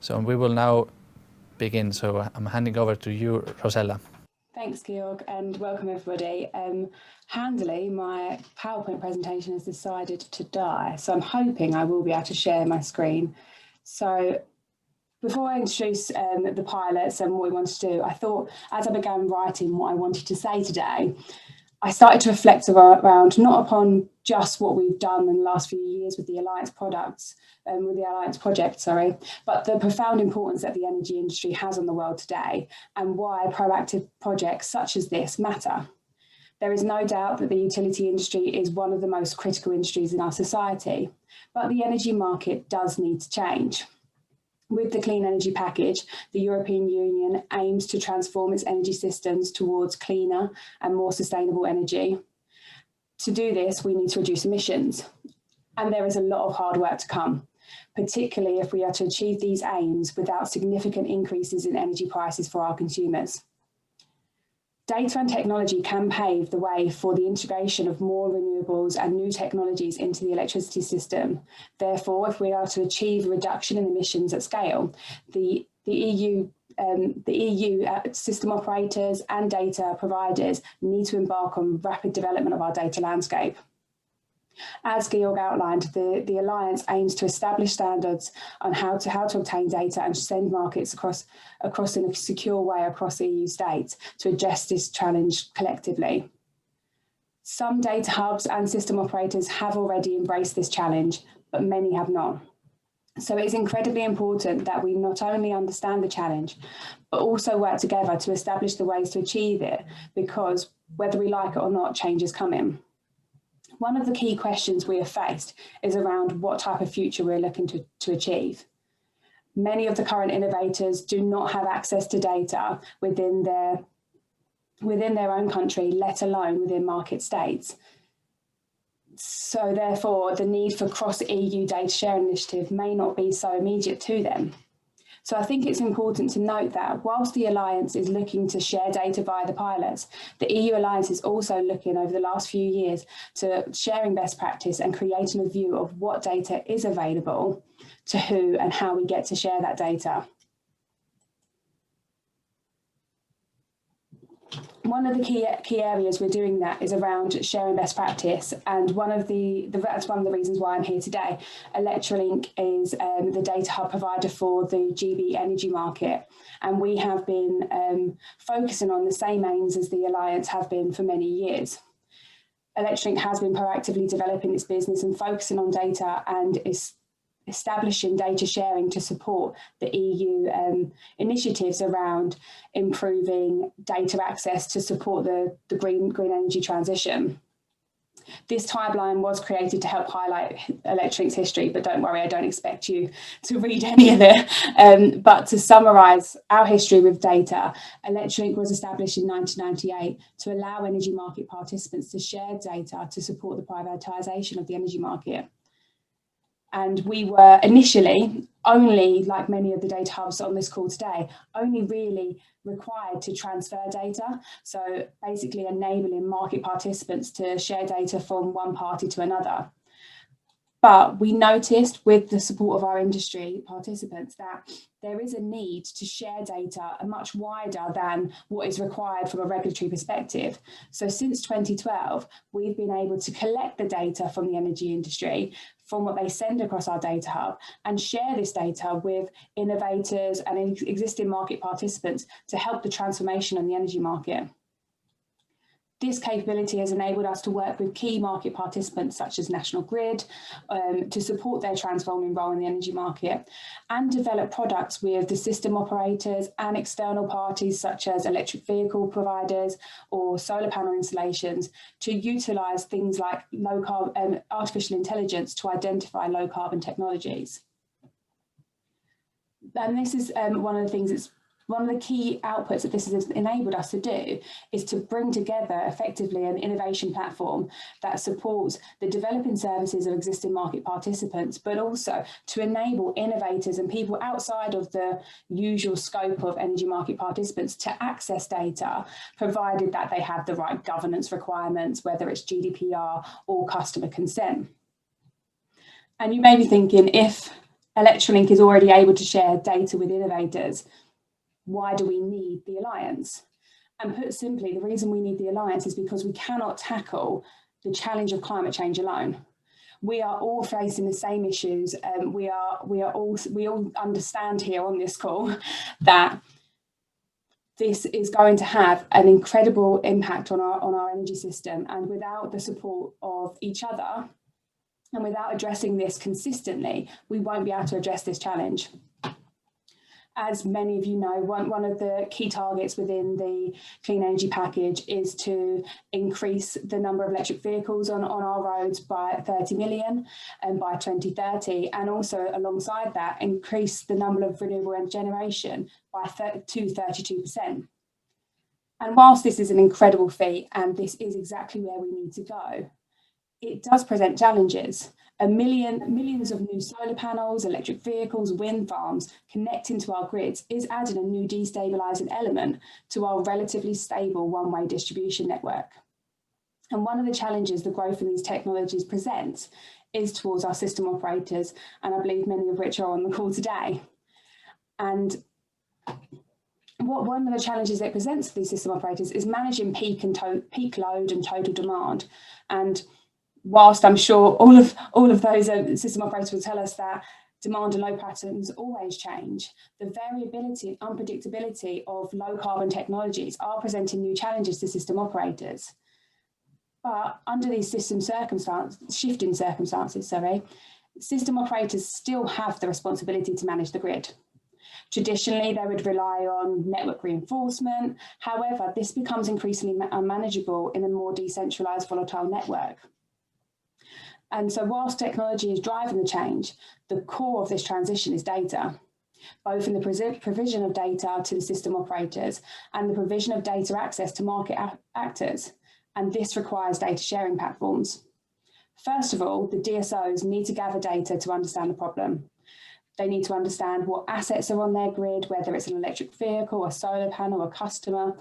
So we will now begin. So I'm handing over to you, Rosella. Thanks, Georg, and welcome everybody. Handily, my PowerPoint presentation has decided to die, so I'm hoping I will be able to share my screen. So before I introduce the pilots and what we want to do, I thought as I began writing what I wanted to say today, I started to reflect around not upon just what we've done in the last few years with the Alliance products, with the Alliance project, but the profound importance that the energy industry has on the world today and why proactive projects such as this matter. There is no doubt that the utility industry is one of the most critical industries in our society, but the energy market does need to change. With the Clean Energy Package, the European Union aims to transform its energy systems towards cleaner and more sustainable energy. To do this, we need to reduce emissions, and there is a lot of hard work to come, particularly if we are to achieve these aims without significant increases in energy prices for our consumers. Data and technology can pave the way for the integration of more renewables and new technologies into the electricity system. Therefore, if we are to achieve a reduction in emissions at scale, the EU system operators and data providers need to embark on rapid development of our data landscape. As Georg outlined, the Alliance aims to establish standards on how to obtain data and send markets across in a secure way across EU states to address this challenge collectively. Some data hubs and system operators have already embraced this challenge, but many have not. So it's incredibly important that we not only understand the challenge, but also work together to establish the ways to achieve it, because whether we like it or not, change is coming. One of the key questions we have faced is around what type of future we're looking to achieve. Many of the current innovators do not have access to data within their own country, let alone within market states. So therefore, the need for cross-EU data sharing initiative may not be so immediate to them. So I think it's important to note that whilst the Alliance is looking to share data via the pilots, the EU Alliance is also looking over the last few years to sharing best practice and creating a view of what data is available to who and how we get to share that data. One of the key areas we're doing that is around sharing best practice, and that's one of the reasons why I'm here today. Elering is the data hub provider for the GB energy market, and we have been focusing on the same aims as the Alliance have been for many years. Elering has been proactively developing its business and focusing on data and is establishing data sharing to support the EU initiatives around improving data access to support the green energy transition. This timeline was created to help highlight Elering's history, but don't worry, I don't expect you to read any of it. But to summarise our history with data, Elering was established in 1998 to allow energy market participants to share data to support the privatisation of the energy market. And we were initially only, like many of the data hubs on this call today, only really required to transfer data. So basically enabling market participants to share data from one party to another. But we noticed with the support of our industry participants that there is a need to share data much wider than what is required from a regulatory perspective. So since 2012, we've been able to collect the data from the energy industry, from what they send across our data hub, and share this data with innovators and existing market participants to help the transformation in the energy market. This capability has enabled us to work with key market participants such as National Grid to support their transforming role in the energy market, and develop products with the system operators and external parties such as electric vehicle providers or solar panel installations to utilise things like artificial intelligence to identify low carbon technologies. And this is one of the things one of the key outputs that this has enabled us to do is to bring together effectively an innovation platform that supports the developing services of existing market participants, but also to enable innovators and people outside of the usual scope of energy market participants to access data, provided that they have the right governance requirements, whether it's GDPR or customer consent. And you may be thinking, if Electrolink is already able to share data with innovators. Why do we need the alliance? And put simply, the reason we need the alliance is because we cannot tackle the challenge of climate change alone. We are all facing the same issues, and we all understand here on this call that this is going to have an incredible impact on our energy system, and without the support of each other and without addressing this consistently, we won't be able to address this challenge. As many of you know, one of the key targets within the clean energy package is to increase the number of electric vehicles on our roads by 30 million and by 2030, and also alongside that increase the number of renewable energy generation by to 32%. And whilst this is an incredible feat, and this is exactly where we need to go, it does present challenges. Millions of new solar panels, electric vehicles, wind farms connecting to our grids is adding a new destabilising element to our relatively stable one-way distribution network. And one of the challenges the growth in these technologies presents is towards our system operators, and I believe many of which are on the call today. And one of the challenges it presents for these system operators is managing peak load and total demand. And whilst I'm sure all of those system operators will tell us that demand and load patterns always change, the variability and unpredictability of low carbon technologies are presenting new challenges to system operators. But under these shifting circumstances, system operators still have the responsibility to manage the grid. Traditionally, they would rely on network reinforcement. However, this becomes increasingly unmanageable in a more decentralized, volatile network. And so whilst technology is driving the change, the core of this transition is data, both in the provision of data to the system operators and the provision of data access to market actors. And this requires data sharing platforms. First of all, the DSOs need to gather data to understand the problem. They need to understand what assets are on their grid, whether it's an electric vehicle, a solar panel, a customer.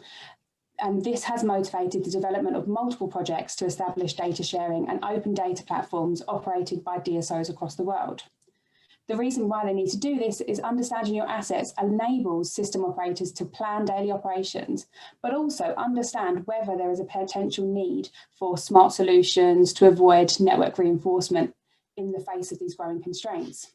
And this has motivated the development of multiple projects to establish data sharing and open data platforms operated by DSOs across the world. The reason why they need to do this is understanding your assets enables system operators to plan daily operations, but also understand whether there is a potential need for smart solutions to avoid network reinforcement in the face of these growing constraints.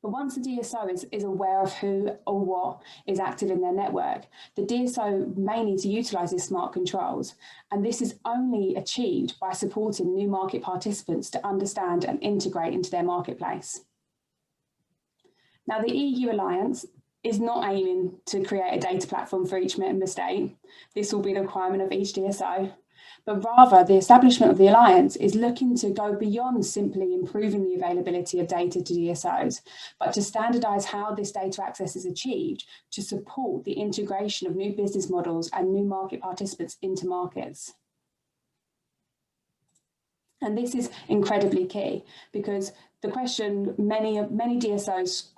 But once the DSO is aware of who or what is active in their network, the DSO may need to utilise these smart controls. And this is only achieved by supporting new market participants to understand and integrate into their marketplace. Now, the EU Alliance is not aiming to create a data platform for each member state. This will be the requirement of each DSO. But rather, the establishment of the Alliance is looking to go beyond simply improving the availability of data to DSOs, but to standardise how this data access is achieved to support the integration of new business models and new market participants into markets. And this is incredibly key, because the question many DSOs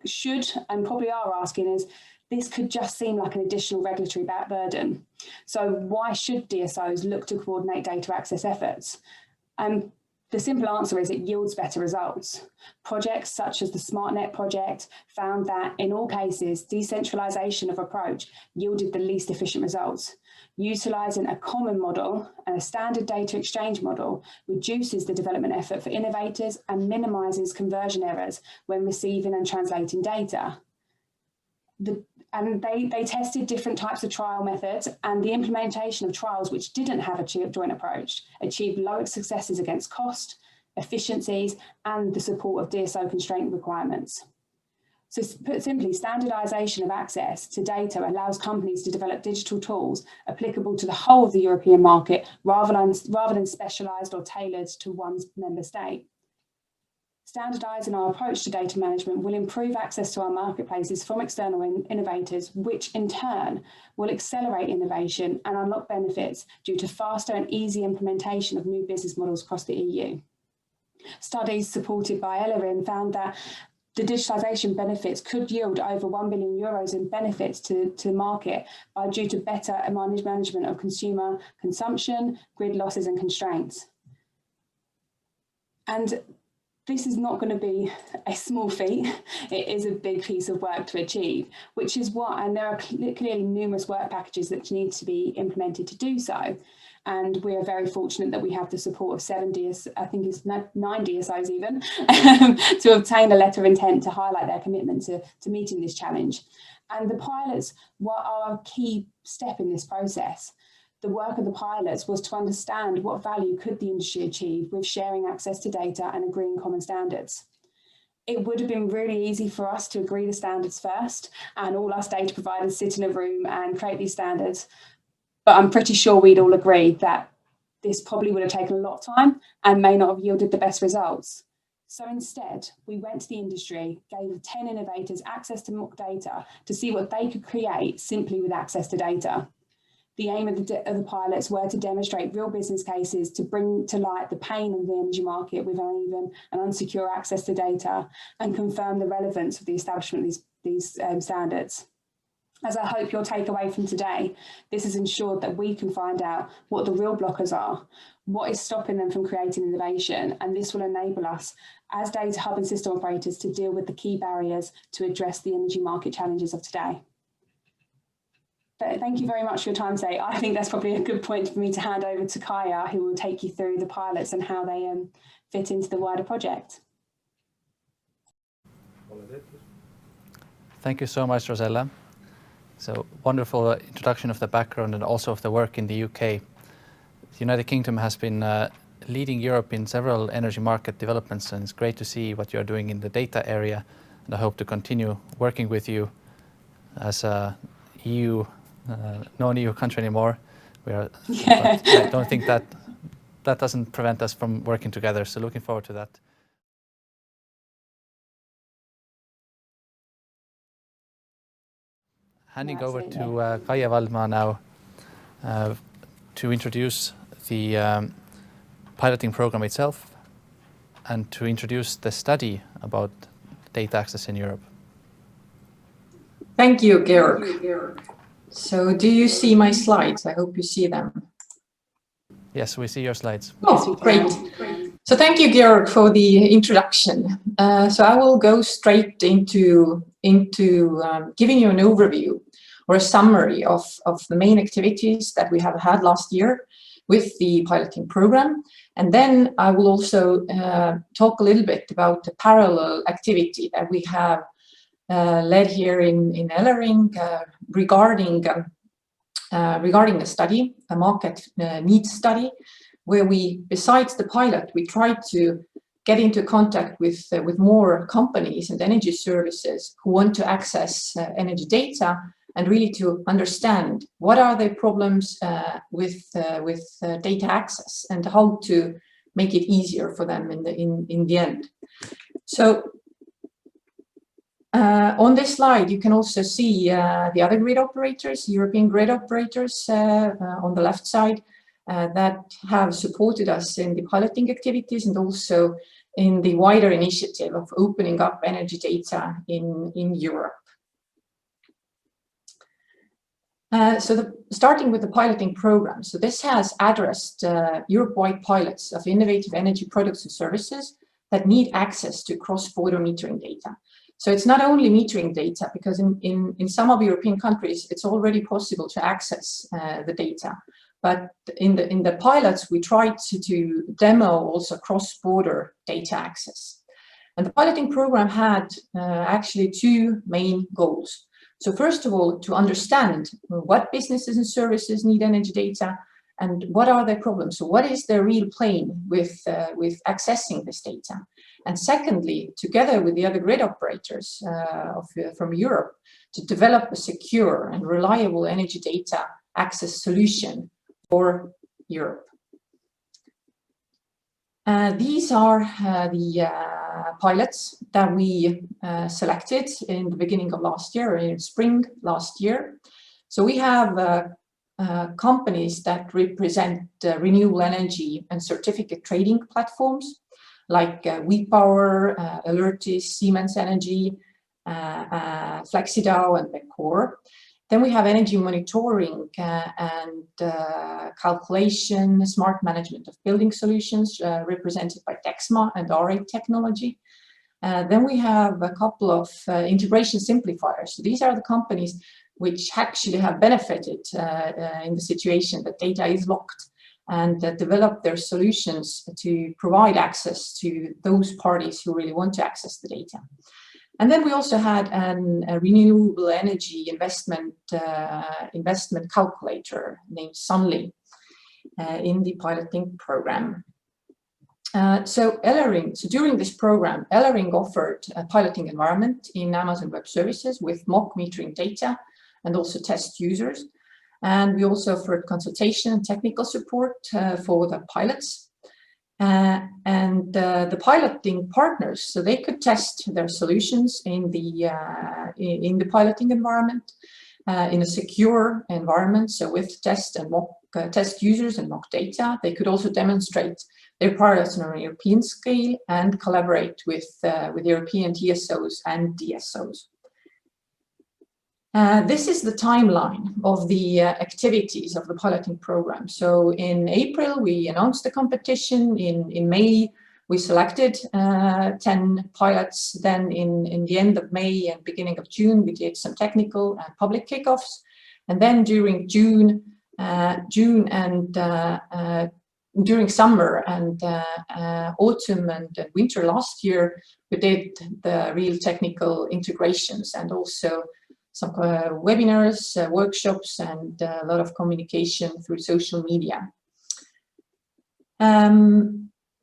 should and probably are asking is, this could just seem like an additional regulatory burden. So why should DSOs look to coordinate data access efforts? The simple answer is it yields better results. Projects such as the SmartNet project found that in all cases, decentralization of approach yielded the least efficient results. Utilising a common model and a standard data exchange model reduces the development effort for innovators and minimises conversion errors when receiving and translating data. And they tested different types of trial methods, and the implementation of trials which didn't have a joint approach achieved lower successes against cost, efficiencies, and the support of DSO constraint requirements. So put simply, standardisation of access to data allows companies to develop digital tools applicable to the whole of the European market rather than specialised or tailored to one member state. Standardising our approach to data management will improve access to our marketplaces from external innovators, which in turn will accelerate innovation and unlock benefits due to faster and easy implementation of new business models across the EU. Studies supported by Elering found that the digitalisation benefits could yield over €1 billion in benefits to the market due to better management of consumer consumption, grid losses and constraints. And this is not going to be a small feat. It is a big piece of work to achieve, which is what, and there are clearly numerous work packages that need to be implemented to do so. And we are very fortunate that we have the support of 9 DSOs even, to obtain a letter of intent to highlight their commitment to meeting this challenge. And the pilots are a key step in this process. The work of the pilots was to understand what value could the industry achieve with sharing access to data and agreeing common standards. It would have been really easy for us to agree the standards first and all us data providers sit in a room and create these standards. But I'm pretty sure we'd all agree that this probably would have taken a lot of time and may not have yielded the best results. So instead, we went to the industry, gave 10 innovators access to mock data to see what they could create simply with access to data. The aim of the pilots were to demonstrate real business cases to bring to light the pain of the energy market with uneven and unsecure access to data and confirm the relevance of the establishment of these standards. As I hope you'll take away from today, this has ensured that we can find out what the real blockers are, what is stopping them from creating innovation, and this will enable us as data hub and system operators to deal with the key barriers to address the energy market challenges of today. But thank you very much for your time today. I think that's probably a good point for me to hand over to Kaya, who will take you through the pilots and how they fit into the wider project. Thank you so much, Rosella. So wonderful introduction of the background and also of the work in the UK. The United Kingdom has been leading Europe in several energy market developments, and it's great to see what you're doing in the data area, and I hope to continue working with you as a non-EU country anymore. But I don't think that doesn't prevent us from working together, so looking forward to that. Handing over to Kaia Valdmaa now to introduce the piloting program itself and to introduce the study about data access in Europe. Thank you, Georg. So do you see my slides? I hope you see them. Yes, we see your slides. Oh, great. So thank you, Georg, for the introduction. So I will go straight into giving you an overview or a summary of the main activities that we have had last year with the piloting program. And then I will also talk a little bit about the parallel activity that we have led here in Elering regarding the study, a market needs study, where we, besides the pilot, we tried to get into contact with more companies and energy services who want to access energy data and really to understand what are the problems with data access and how to make it easier for them in the end. So on this slide, you can also see the other grid operators, European grid operators on the left side that have supported us in the piloting activities and also in the wider initiative of opening up energy data in Europe. Starting with the piloting program. So this has addressed Europe-wide pilots of innovative energy products and services that need access to cross-border metering data. So it's not only metering data, because in some of European countries, it's already possible to access the data. But in the pilots, we tried to demo also cross-border data access. And the piloting program had actually two main goals. So first of all, to understand what businesses and services need energy data and what are their problems. So what is their real pain with accessing this data? And secondly, together with the other grid operators from Europe, to develop a secure and reliable energy data access solution for Europe. These are the pilots that we selected in the beginning of last year, in spring last year. So we have companies that represent renewable energy and certificate trading platforms like WePower, Alertis, Siemens Energy, FlexiDAO, and Becor. Then we have energy monitoring and calculation, smart management of building solutions, represented by DEXMA and RA technology. Then we have a couple of integration simplifiers. So these are the companies which actually have benefited in the situation that data is locked, and develop their solutions to provide access to those parties who really want to access the data. And then we also had a renewable energy investment calculator named Sunly in the piloting program. So during this program, Elering offered a piloting environment in Amazon Web Services with mock metering data and also test users. And we also offered consultation and technical support for the pilots. The piloting partners, so they could test their solutions in the piloting environment in a secure environment. So with test users and mock data, they could also demonstrate their pilots on a European scale and collaborate with European TSOs and DSOs. This is the timeline of the activities of the piloting program. So in April, we announced the competition. In May, we selected 10 pilots. Then in the end of May and beginning of June, we did some technical and public kickoffs. And then during during summer and autumn and winter last year, we did the real technical integrations and also some webinars, workshops, and a lot of communication through social media.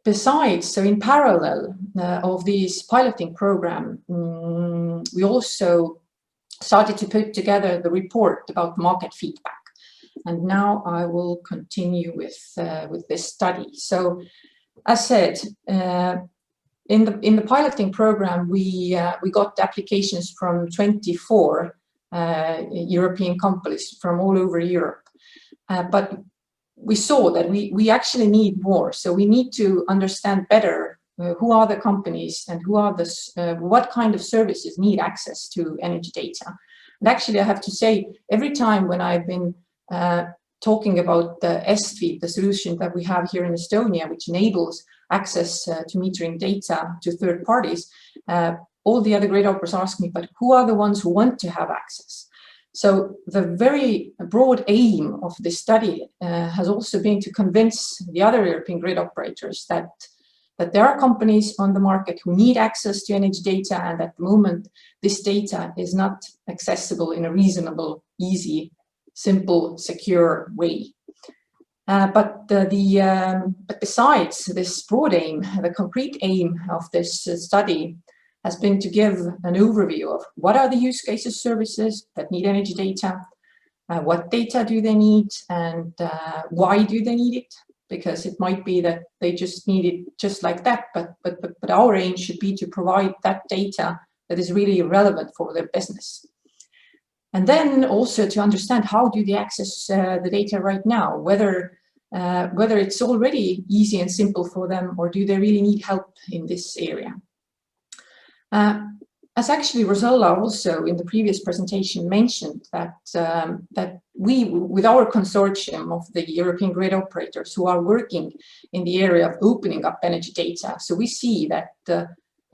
Besides, so in parallel of this piloting program, we also started to put together the report about market feedback. And now I will continue with this study. So, as said, in the piloting program, we got applications from 24 European companies from all over Europe, but we saw that we actually need more. So we need to understand better who are the companies and who are what kind of services need access to energy data. And actually, I have to say, every time when I've been talking about the SFeed, the solution that we have here in Estonia, which enables access to metering data to third parties, all the other grid operators ask me, but who are the ones who want to have access? So the very broad aim of this study has also been to convince the other European grid operators that there are companies on the market who need access to energy data, and at the moment this data is not accessible in a reasonable, easy, simple, secure way. But besides this broad aim, the concrete aim of this study has been to give an overview of what are the use cases services that need energy data, what data do they need, and why do they need it? Because it might be that they just need it just like that, but our aim should be to provide that data that is really relevant for their business. And then also to understand how do they access the data right now, whether it's already easy and simple for them, or do they really need help in this area. As actually Rosella also in the previous presentation mentioned that we, with our consortium of the European grid operators who are working in the area of opening up energy data, so we see that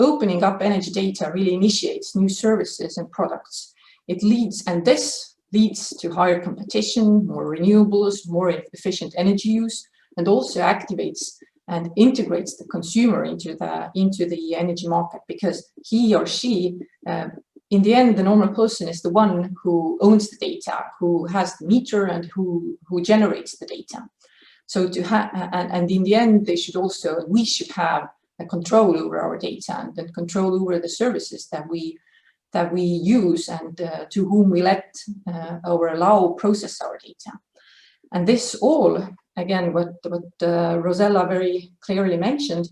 opening up energy data really initiates new services and products. This leads to higher competition, more renewables, more efficient energy use, and also activates and integrates the consumer into the energy market, because he or she, in the end, the normal person is the one who owns the data, who has the meter, and who generates the data. So and in the end, we should have a control over our data and control over the services that we use and to whom we let or allow process our data. And this all, again, what Rosella very clearly mentioned,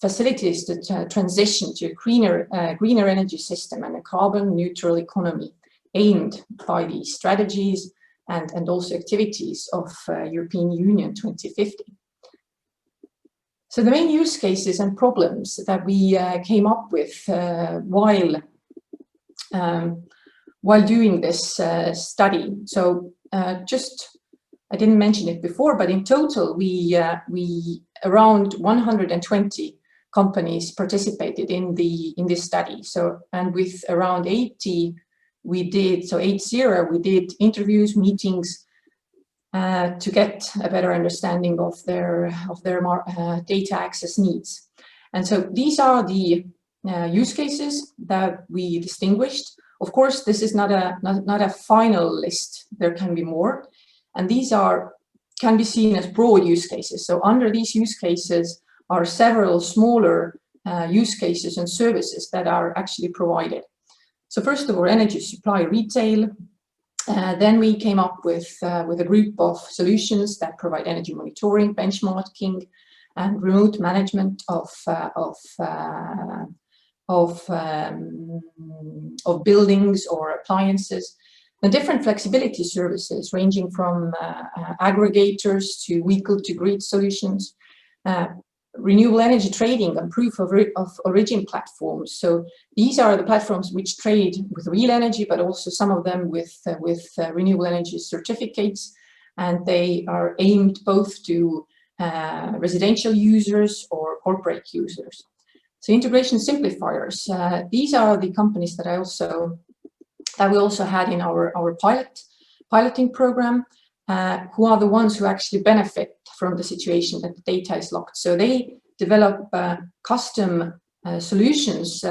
facilitates the transition to a greener energy system and a carbon neutral economy aimed by the strategies and also activities of European Union 2050. So the main use cases and problems that we came up with while doing this study. So I didn't mention it before, but in total, we around 120 companies participated in this study. So, and with around 80, we did interviews, meetings to get a better understanding of their data access needs. And so these are the use cases that we distinguished. Of course, this is not a final list. There can be more. And these can be seen as broad use cases. So under these use cases are several smaller use cases and services that are actually provided. So first of all, energy supply retail. Then we came up with a group of solutions that provide energy monitoring, benchmarking, and remote management of buildings or appliances. And different flexibility services ranging from aggregators to vehicle-to-grid solutions, renewable energy trading and proof of origin platforms. So these are the platforms which trade with real energy, but also some of them with renewable energy certificates. And they are aimed both to residential users or corporate users. So integration simplifiers, these are the companies that we also had in our piloting program, who are the ones who actually benefit from the situation that the data is locked. So they develop custom solutions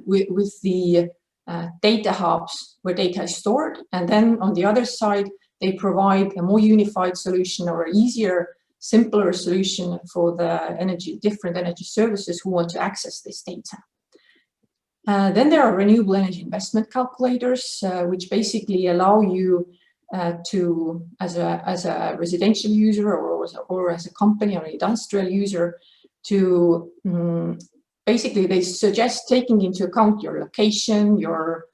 with the data hubs where data is stored. And then on the other side, they provide a more unified solution or an easier, simpler solution for the different energy services who want to access this data. Then there are renewable energy investment calculators, which basically allow you to, as a residential user or as a company or industrial user, to basically they suggest taking into account your location, your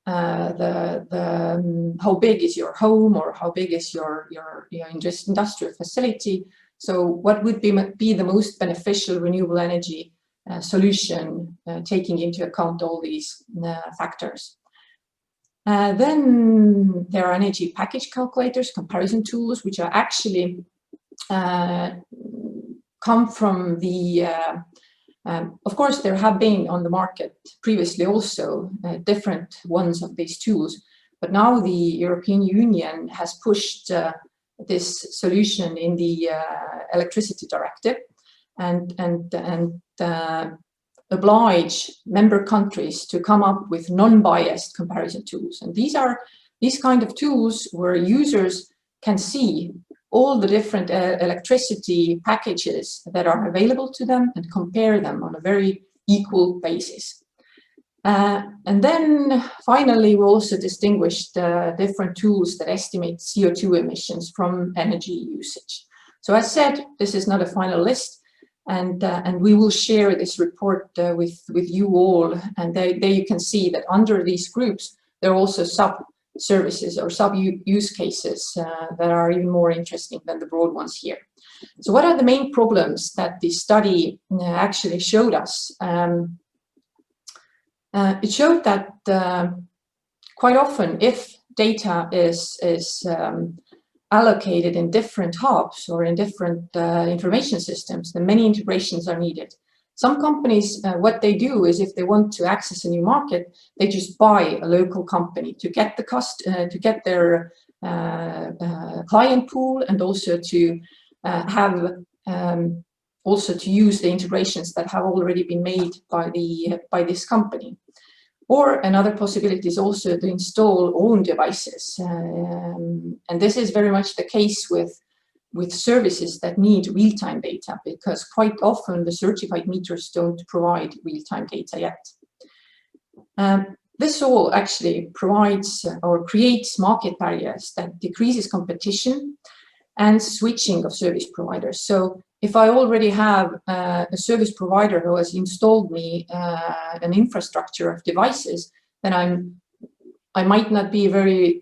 how big is your home or how big is your industrial facility. So what would be the most beneficial renewable energy solution, taking into account all these factors. Then there are energy package calculators, comparison tools, which are actually come from the, of course, there have been on the market previously also different ones of these tools, but now the European Union has pushed this solution in the electricity directive and oblige member countries to come up with non-biased comparison tools. And these kind of tools where users can see all the different electricity packages that are available to them and compare them on a very equal basis. And then finally, we also distinguished different tools that estimate CO2 emissions from energy usage. So as said, this is not a final list. And we will share this report with you all. And there you can see that under these groups, there are also sub-services or sub-use cases that are even more interesting than the broad ones here. So what are the main problems that the study actually showed us? It showed that quite often, if data is allocated in different hubs or in different information systems, then many integrations are needed. Some companies, what they do is if they want to access a new market, they just buy a local company to get to get their client pool and also to have also to use the integrations that have already been made by this company. Or another possibility is also to install own devices. And this is very much the case with services that need real-time data, because quite often the certified meters don't provide real-time data yet. This all actually provides or creates market barriers that decreases competition and switching of service providers. So if I already have a service provider who has installed me an infrastructure of devices, then I might not be very,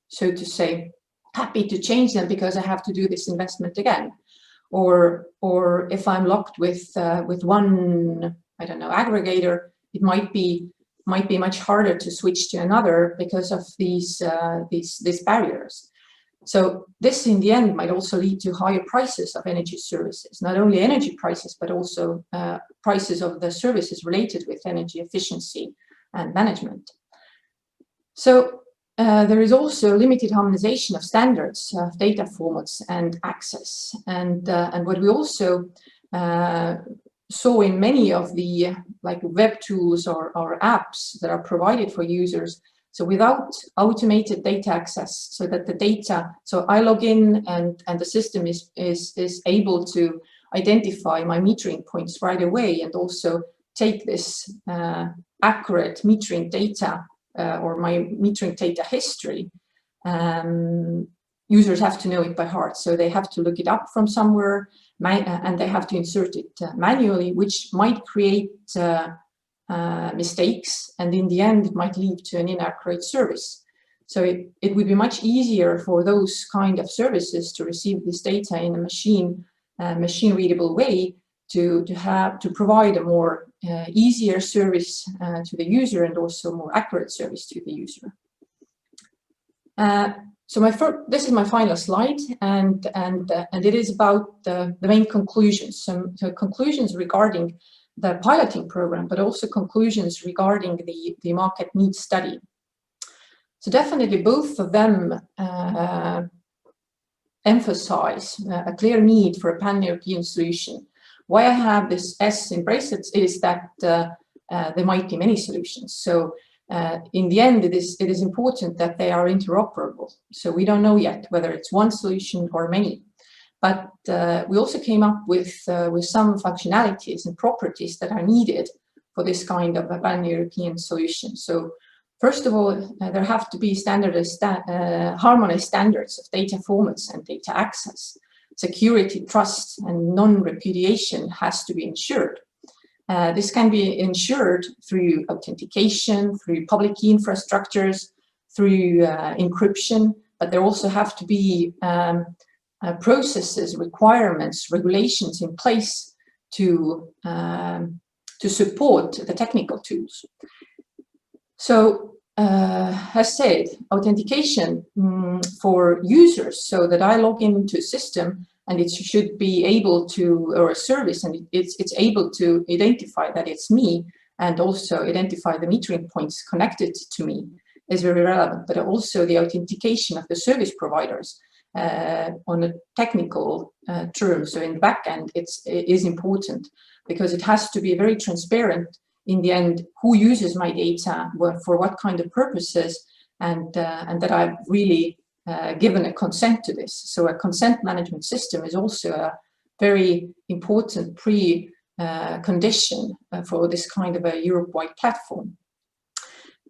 so to say, happy to change them because I have to do this investment again. Or if I'm locked with one, I don't know, aggregator, it might be might be much harder to switch to another because of these barriers. So this in the end might also lead to higher prices of energy services, not only energy prices, but also prices of the services related with energy efficiency and management. So there is also limited harmonization of standards of data formats and access. And what we also saw in many of the web tools or apps that are provided for users, so without automated data access, so that the data, so I log in and the system is able to identify my metering points right away and also take this accurate metering data or my metering data history. Users have to know it by heart, so they have to look it up from somewhere and they have to insert it manually, which might create mistakes, and in the end it might lead to an inaccurate service. So it would be much easier for those kind of services to receive this data in a machine readable way to provide a more easier service to the user and also more accurate service to the user. So this is my final slide, and it is about the main conclusions. So conclusions regarding the piloting program, but also conclusions regarding the market needs study. So definitely both of them emphasize a clear need for a pan-European solution. Why I have this S in brackets is that there might be many solutions. So in the end, it is important that they are interoperable. So we don't know yet whether it's one solution or many. But we also came up with some functionalities and properties that are needed for this kind of a pan-European solution. So first of all, there have to be standardized, harmonized standards of data formats and data access. Security, trust, and non-repudiation has to be ensured. This can be ensured through authentication, through public key infrastructures, through encryption, but there also have to be processes, requirements, regulations in place to support the technical tools. So, as said, authentication for users, so that I log into a system and it should be able to, or a service, and it's able to identify that it's me and also identify the metering points connected to me is very relevant, but also the authentication of the service providers on a technical term. So in the back end, it is important because it has to be very transparent in the end who uses my data, for what kind of purposes, and that I've really given a consent to this. So a consent management system is also a very important condition for this kind of a Europe-wide platform.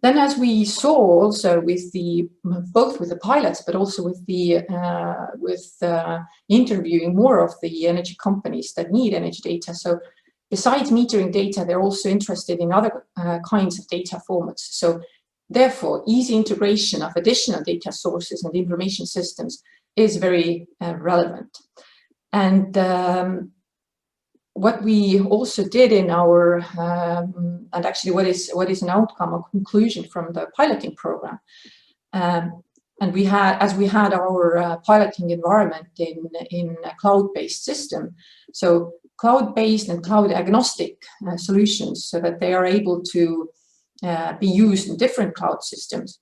Then, as we saw also with both with the pilots, but also with interviewing more of the energy companies that need energy data. So besides metering data, they're also interested in other kinds of data formats. So therefore, easy integration of additional data sources and information systems is very relevant. And what we also did in our, and actually what is an outcome or conclusion from the piloting program, and we had our piloting environment in a cloud-based system, so cloud-based and cloud-agnostic solutions, so that they are able to be used in different cloud systems.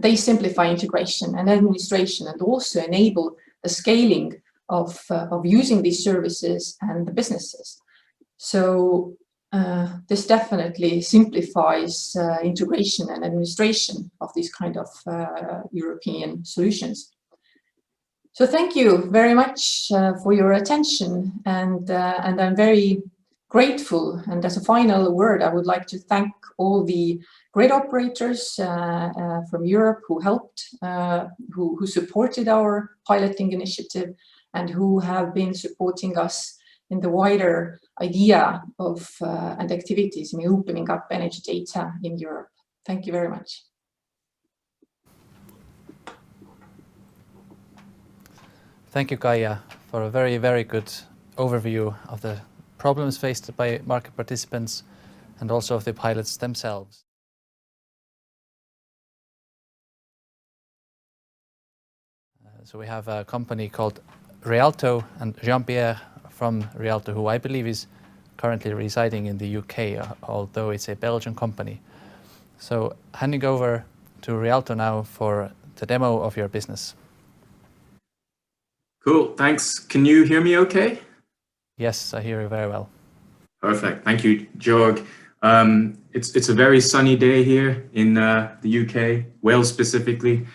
They simplify integration and administration and also enable the scaling of using these services and the businesses. So this definitely simplifies integration and administration of these kind of European solutions. So thank you very much for your attention, and I'm very grateful. And as a final word, I would like to thank all the grid operators from Europe who helped, who supported our piloting initiative, and who have been supporting us in the wider idea of and activities in opening up energy data in Europe. Thank you very much. Thank you, Kaija, for a very, very good overview of the problems faced by market participants and also of the pilots themselves. So we have a company called re.alto and Jean-Pierre from re.alto, who I believe is currently residing in the UK, although it's a Belgian company. So handing over to re.alto now for the demo of your business. Cool, thanks. Can you hear me okay? Yes, I hear you very well. Perfect, thank you, Georg. It's a very sunny day here in the UK, Wales specifically.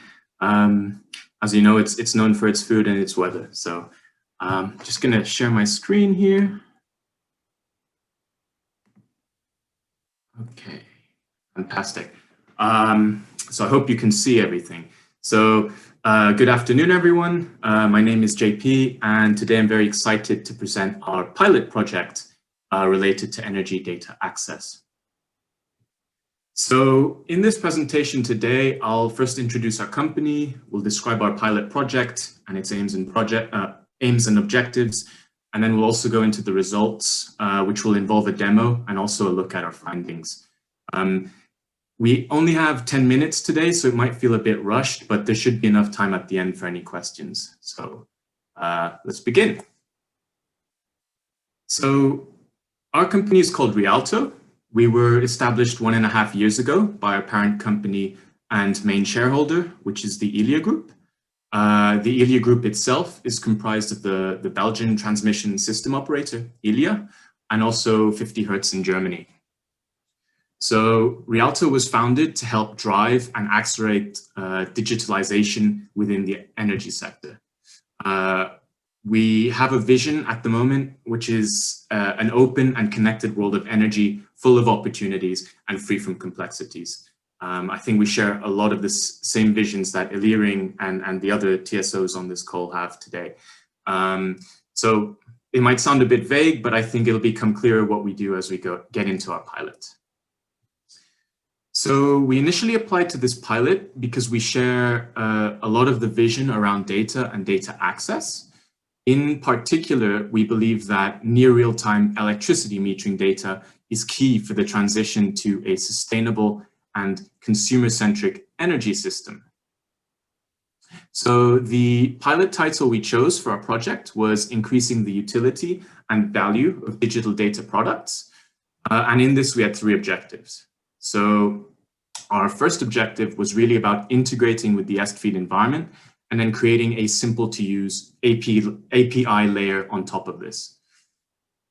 As you know, it's known for its food and its weather. So just gonna share my screen here. Okay, fantastic. So I hope you can see everything. So good afternoon, everyone. My name is JP, and today I'm very excited to present our pilot project related to energy data access. So in this presentation today, I'll first introduce our company, we'll describe our pilot project and its aims and objectives, and then we'll also go into the results, which will involve a demo and also a look at our findings. We only have 10 minutes today, so it might feel a bit rushed, but there should be enough time at the end for any questions. So let's begin. So our company is called re.alto. We were established 1.5 years ago by our parent company and main shareholder, which is the Elia Group. The Elia Group itself is comprised of the Belgian transmission system operator, Elia, and also 50 Hertz in Germany. So re.alto was founded to help drive and accelerate digitalization within the energy sector. We have a vision at the moment, which is an open and connected world of energy, full of opportunities and free from complexities. I think we share a lot of the same visions that Elering and the other TSOs on this call have today. So it might sound a bit vague, but I think it'll become clearer what we do as we get into our pilot. So we initially applied to this pilot because we share a lot of the vision around data and data access. In particular, we believe that near real-time electricity metering data is key for the transition to a sustainable and consumer-centric energy system. So the pilot title we chose for our project was Increasing the Utility and Value of Digital Data Products. And in this, we had 3 objectives. So our first objective was really about integrating with the SFeed environment and then creating a simple to use API layer on top of this.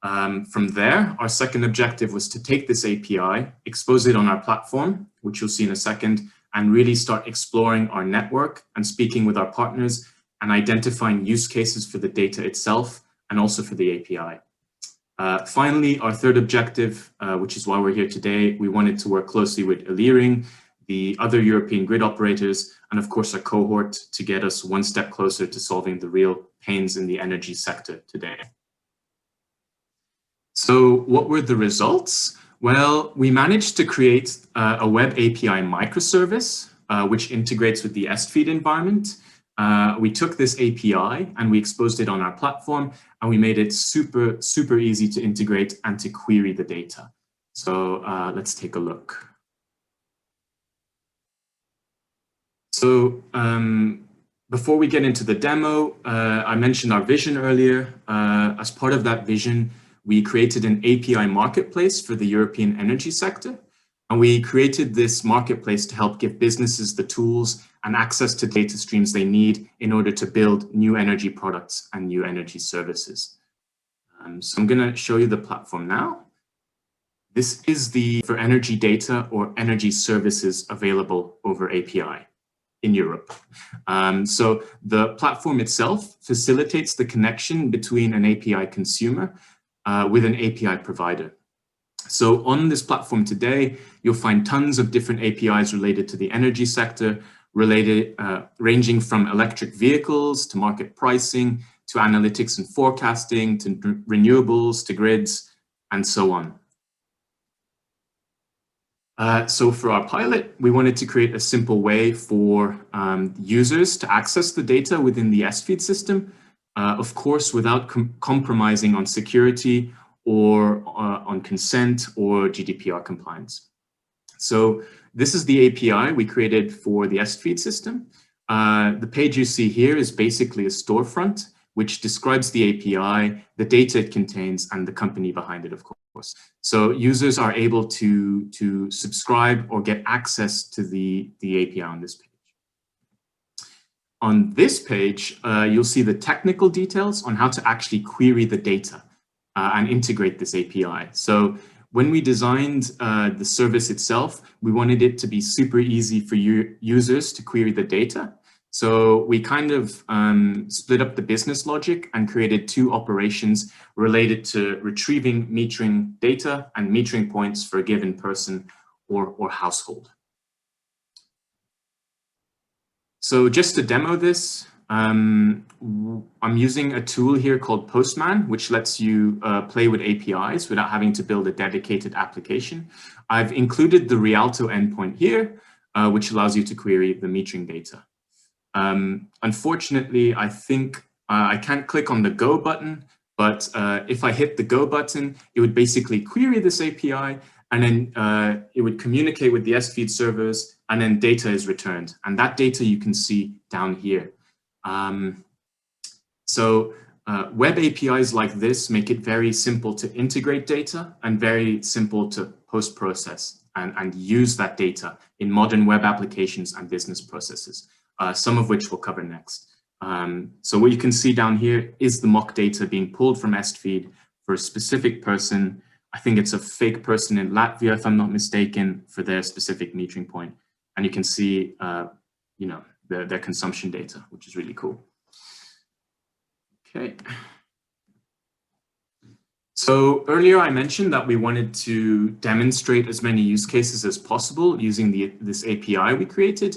From there, our second objective was to take this API, expose it on our platform, which you'll see in a second, and really start exploring our network and speaking with our partners and identifying use cases for the data itself and also for the API. Finally, our third objective, which is why we're here today, we wanted to work closely with Elering, the other European grid operators, and of course our cohort to get us one step closer to solving the real pains in the energy sector today. So what were the results? Well, we managed to create a web API microservice, which integrates with the SFeed environment. We took this API and we exposed it on our platform, and we made it super easy to integrate and to query the data. So let's take a look. So before we get into the demo, I mentioned our vision earlier. As part of that vision, we created an API marketplace for the European energy sector. And we created this marketplace to help give businesses the tools and access to data streams they need in order to build new energy products and new energy services. So I'm going to show you the platform now. This is for energy data or energy services available over API in Europe. So the platform itself facilitates the connection between an API consumer with an API provider. So on this platform today, you'll find tons of different APIs related to the energy sector, ranging from electric vehicles to market pricing, to analytics and forecasting, to renewables, to grids, and so on. So for our pilot, we wanted to create a simple way for users to access the data within the SFeed system, of course, without compromising on security or on consent or GDPR compliance. So this is the API we created for the S-Feed system. The page you see here is basically a storefront, which describes the API, the data it contains, and the company behind it, of course. So users are able to subscribe or get access to the API on this page. On this page, you'll see the technical details on how to actually query the data and integrate this API. So when we designed the service itself, we wanted it to be super easy for users to query the data. So we kind of split up the business logic and created two operations related to retrieving metering data and metering points for a given person or household. So just to demo this, I'm using a tool here called Postman, which lets you play with APIs without having to build a dedicated application. I've included the re.alto endpoint here, which allows you to query the metering data. Unfortunately, I think I can't click on the Go button, but if I hit the Go button, it would basically query this API, and then it would communicate with the S-Feed servers, and then data is returned. And that data you can see down here. Web APIs like this make it very simple to integrate data and very simple to post-process and use that data in modern web applications and business processes. Some of which we'll cover next. So what you can see down here is the mock data being pulled from S-Feed for a specific person. I think it's a fake person in Latvia, if I'm not mistaken, for their specific metering point. And you can see, their consumption data, which is really cool. Okay. So earlier I mentioned that we wanted to demonstrate as many use cases as possible using this API we created.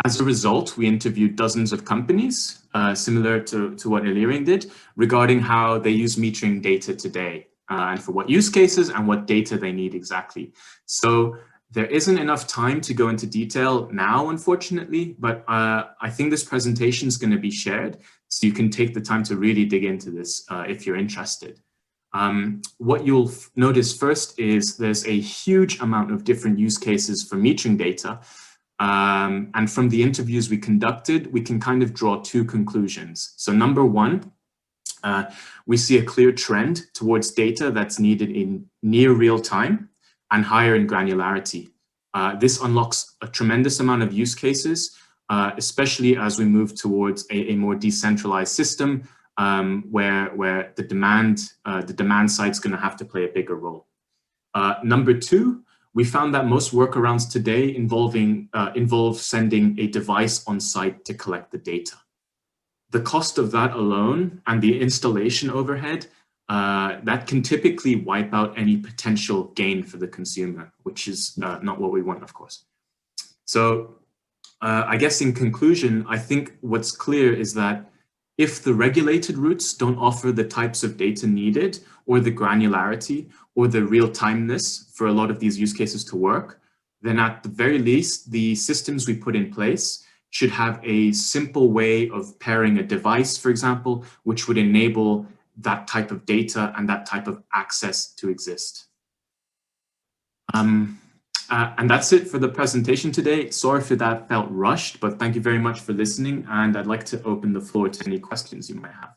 As a result, we interviewed dozens of companies, similar to what Elering did, regarding how they use metering data today, and for what use cases and what data they need exactly. So there isn't enough time to go into detail now, unfortunately, but I think this presentation is going to be shared, so you can take the time to really dig into this if you're interested. What you'll notice first is there's a huge amount of different use cases for metering data. And from the interviews we conducted, we can kind of draw two conclusions. So number one, we see a clear trend towards data that's needed in near real time and higher in granularity. This unlocks a tremendous amount of use cases, especially as we move towards a more decentralized system where the demand side is going to have to play a bigger role. Number two, we found that most workarounds today involve sending a device on site to collect the data. The cost of that alone and the installation overhead, that can typically wipe out any potential gain for the consumer, which is not what we want, of course. So I guess in conclusion, I think what's clear is that if the regulated routes don't offer the types of data needed or the granularity or the real-timeness for a lot of these use cases to work, then at the very least, the systems we put in place should have a simple way of pairing a device, for example, which would enable that type of data and that type of access to exist. And that's it for the presentation today. Sorry if that felt rushed, but thank you very much for listening. And I'd like to open the floor to any questions you might have.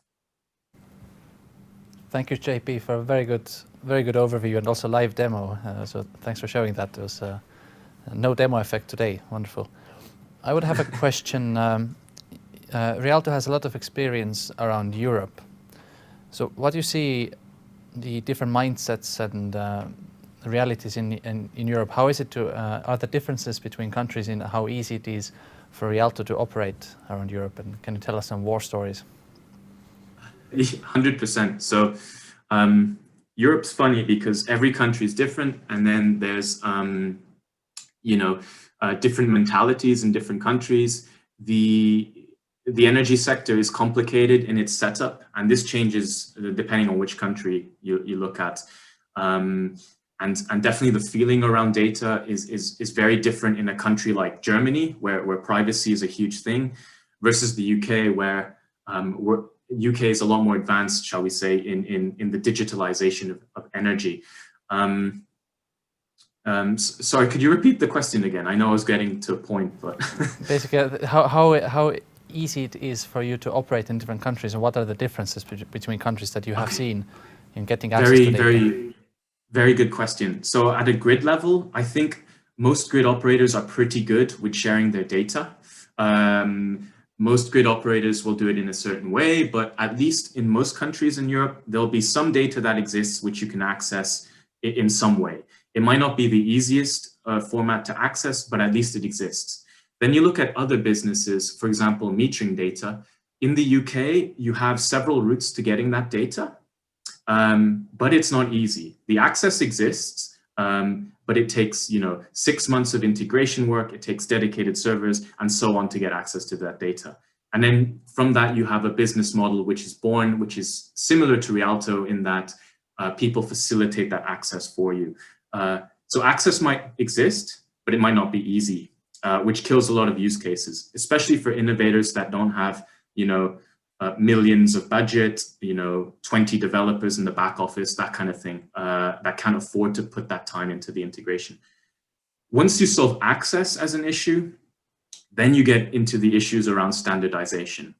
Thank you, JP, for a very good overview and also live demo. So thanks for showing that. There was no demo effect today. Wonderful. I would have a question. re.alto has a lot of experience around Europe. So what do you see the different mindsets and realities in Europe? How is it are there differences between countries in how easy it is for re.alto to operate around Europe? And can you tell us some war stories? 100%. So Europe's funny because every country is different, and then there's different mentalities in different countries. The energy sector is complicated in its setup, and this changes depending on which country you look at. And definitely the feeling around data is very different in a country like Germany, where privacy is a huge thing, versus the UK, where UK is a lot more advanced, shall we say, in the digitalization of energy. Sorry, could you repeat the question again? I know I was getting to a point, but basically, how easy it is for you to operate in different countries, and what are the differences between countries that you have seen in getting access to data? Very good question. So at a grid level, I think most grid operators are pretty good with sharing their data. Most grid operators will do it in a certain way, but at least in most countries in Europe, there'll be some data that exists which you can access in some way. It might not be the easiest format to access, but at least it exists. Then you look at other businesses, for example, metering data. In the UK, you have several routes to getting that data, but it's not easy. The access exists, but it takes 6 months of integration work, it takes dedicated servers and so on to get access to that data. And then from that, you have a business model which is born, which is similar to re.alto in that people facilitate that access for you. So access might exist, but it might not be easy, which kills a lot of use cases, especially for innovators that don't have, millions of budget, 20 developers in the back office, that kind of thing, that can't afford to put that time into the integration. Once you solve access as an issue, then you get into the issues around standardization.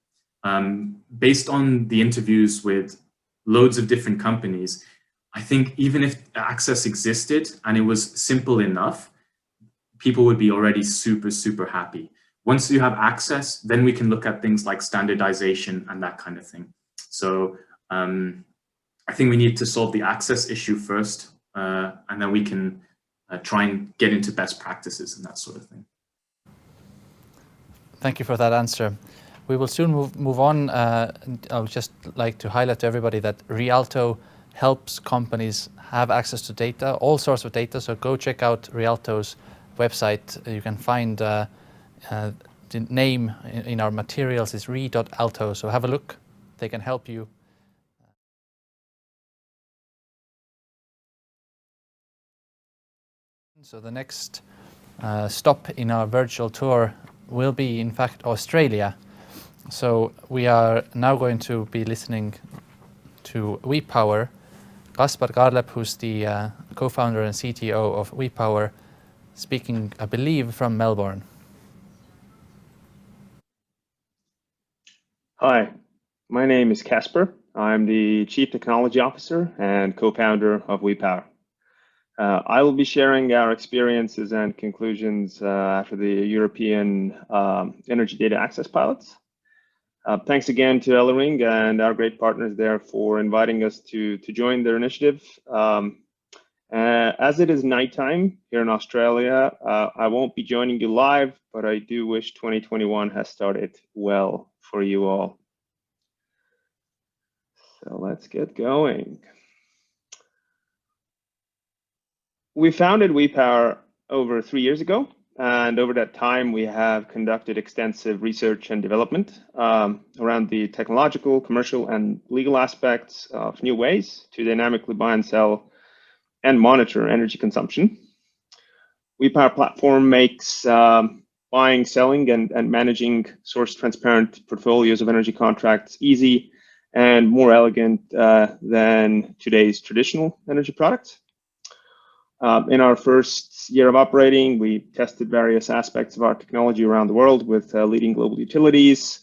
Based on the interviews with loads of different companies, I think even if access existed and it was simple enough, people would be already super, super happy. Once you have access, then we can look at things like standardization and that kind of thing. So I think we need to solve the access issue first, and then we can try and get into best practices and that sort of thing. Thank you for that answer. We will soon move on. I would just like to highlight to everybody that re.alto helps companies have access to data, all sorts of data. So go check out re.alto's website. You can find the name in our materials is re.alto. So have a look. They can help you. So the next stop in our virtual tour will be, in fact, Australia. So we are now going to be listening to we.power. Kaspar Garlep, who's the co-founder and CTO of we.power, speaking, I believe, from Melbourne. Hi, my name is Kaspar. I'm the Chief Technology Officer and co-founder of we.power. I will be sharing our experiences and conclusions after the European Energy Data Access pilots. Thanks again to Elering and our great partners there for inviting us to join their initiative. As it is nighttime here in Australia, I won't be joining you live, but I do wish 2021 has started well for you all. So let's get going. We founded we.power over 3 years ago, and over that time we have conducted extensive research and development around the technological, commercial, and legal aspects of new ways to dynamically buy and sell and monitor energy consumption. we.power platform makes buying, selling, and managing source transparent portfolios of energy contracts easy and more elegant than today's traditional energy products. In our first year of operating, we tested various aspects of our technology around the world with leading global utilities.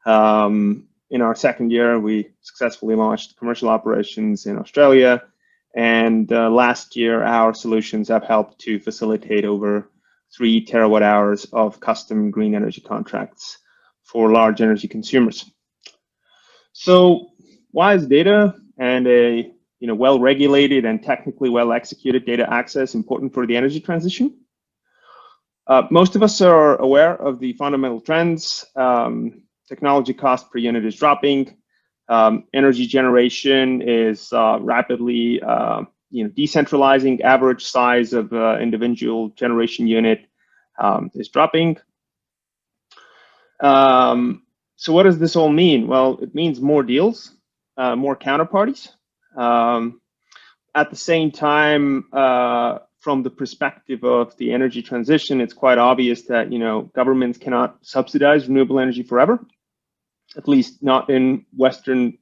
In our second year, we successfully launched commercial operations in Australia. And last year, our solutions have helped to facilitate over 3 terawatt hours of custom green energy contracts for large energy consumers. So why is data and a well-regulated and technically well-executed data access important for the energy transition? Most of us are aware of the fundamental trends. Technology cost per unit is dropping. Energy generation is rapidly decentralizing. Average size of individual generation unit is dropping. So what does this all mean? Well, it means more deals, more counterparties. At the same time, from the perspective of the energy transition, it's quite obvious that governments cannot subsidize renewable energy forever. at least not in Western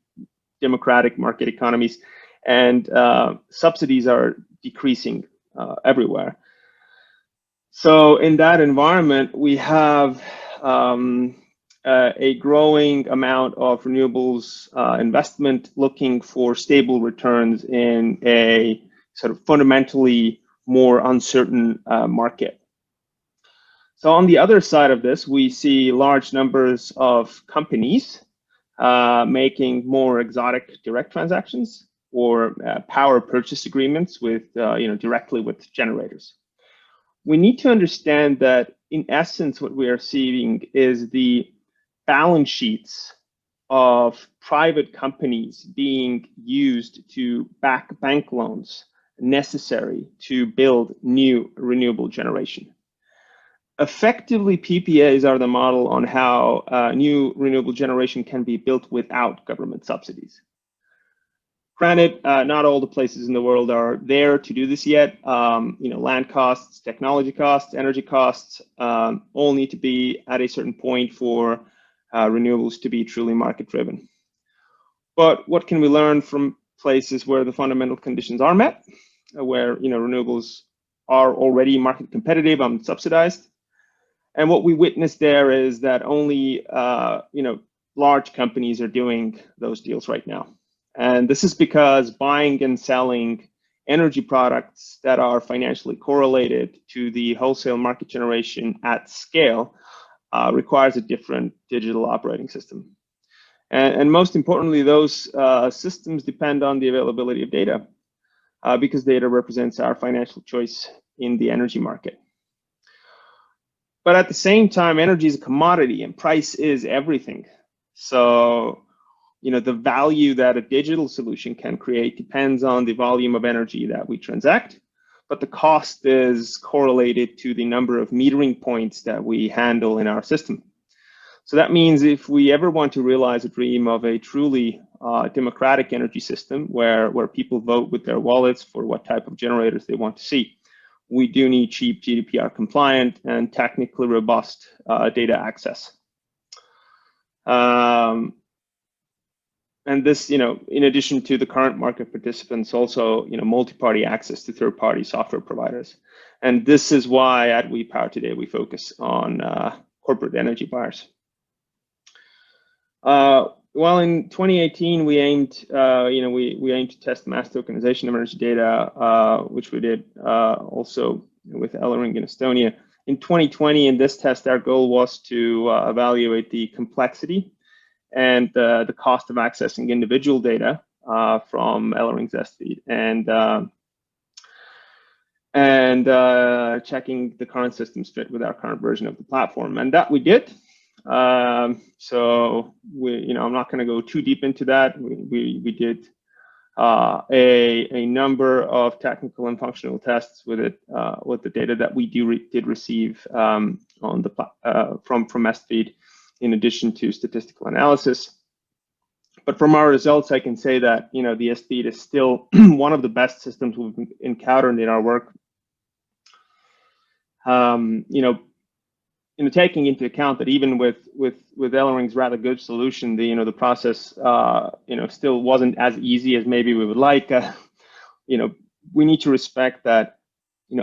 democratic market economies, and subsidies are decreasing everywhere. So in that environment, we have a growing amount of renewables investment looking for stable returns in a sort of fundamentally more uncertain market. So on the other side of this, we see large numbers of companies making more exotic direct transactions or power purchase agreements with, directly with generators. We need to understand that in essence, what we are seeing is the balance sheets of private companies being used to back bank loans necessary to build new renewable generation. Effectively, PPAs are the model on how new renewable generation can be built without government subsidies. Granted, not all the places in the world are there to do this yet. Land costs, technology costs, energy costs all need to be at a certain point for renewables to be truly market-driven. But what can we learn from places where the fundamental conditions are met, where renewables are already market competitive and subsidized? And what we witnessed there is that only large companies are doing those deals right now. And this is because buying and selling energy products that are financially correlated to the wholesale market generation at scale requires a different digital operating system. And most importantly, those systems depend on the availability of data because data represents our financial choice in the energy market. But at the same time, energy is a commodity and price is everything. So, the value that a digital solution can create depends on the volume of energy that we transact, but the cost is correlated to the number of metering points that we handle in our system. So that means if we ever want to realize a dream of a truly democratic energy system where people vote with their wallets for what type of generators they want to see, we do need cheap, GDPR compliant and technically robust data access. And this, in addition to the current market participants, also, multi-party access to third-party software providers. And this is why at we.power today, we focus on corporate energy buyers. Well, in 2018, we aimed, we aimed to test mass tokenization of energy data, which we did also with Elering in Estonia. In 2020, in this test, our goal was to evaluate the complexity and the cost of accessing individual data from Elering's S-feed and checking the current systems fit with our current version of the platform. And that we did. So I'm not going to go too deep into that. We did a number of technical and functional tests with it, with the data that we did receive on the from S-feed, in addition to statistical analysis. But from our results, I can say that the S-feed is still one of the best systems we've encountered in our work. Taking into account that even with Elering's rather good solution, the process still wasn't as easy as maybe we would like. We need to respect that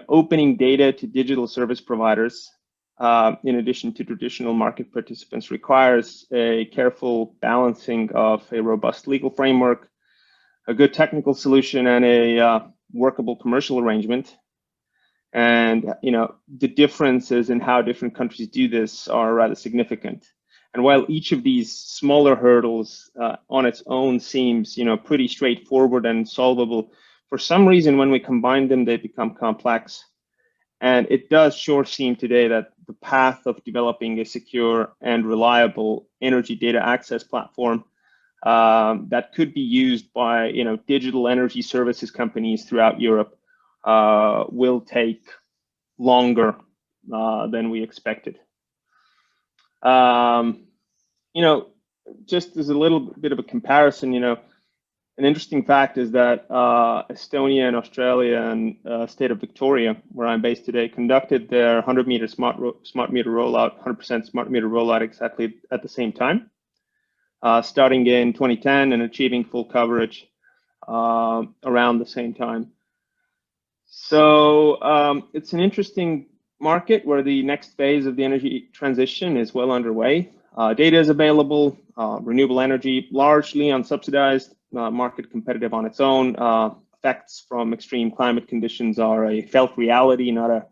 opening data to digital service providers, in addition to traditional market participants, requires a careful balancing of a robust legal framework, a good technical solution, and a workable commercial arrangement. And the differences in how different countries do this are rather significant. And while each of these smaller hurdles on its own seems pretty straightforward and solvable, for some reason when we combine them, they become complex. And it does sure seem today that the path of developing a secure and reliable energy data access platform that could be used by digital energy services companies throughout Europe will take longer than we expected. Just as a little bit of a comparison, an interesting fact is that Estonia and Australia and state of Victoria, where I'm based today, conducted their 100-meter smart meter rollout, 100% smart meter rollout exactly at the same time. starting in 2010 and achieving full coverage around the same time. So it's an interesting market where the next phase of the energy transition is well underway. Data is available, renewable energy, largely unsubsidized, market competitive on its own. Effects from extreme climate conditions are a felt reality, not a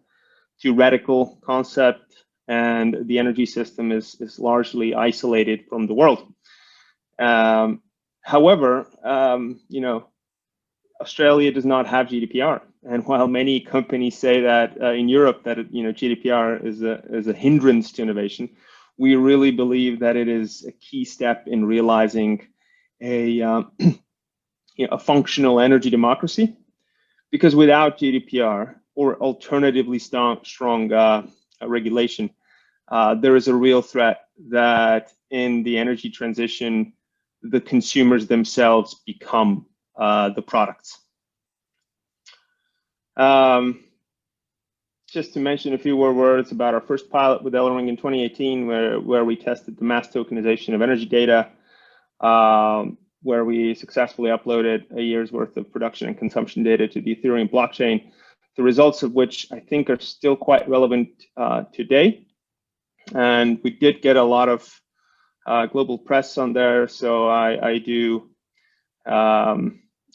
theoretical concept, and the energy system is largely isolated from the world. However, you know, Australia does not have GDPR, and while many companies say that in Europe that GDPR is a hindrance to innovation, we really believe that it is a key step in realizing a a functional energy democracy. Because without GDPR or alternatively strong regulation, there is a real threat that in the energy transition, the consumers themselves become the products. Just to mention a few more words about our first pilot with Elering in 2018, where we tested the mass tokenization of energy data, where we successfully uploaded a year's worth of production and consumption data to the Ethereum blockchain, the results of which I think are still quite relevant today. And we did get a lot of global press on there, so I do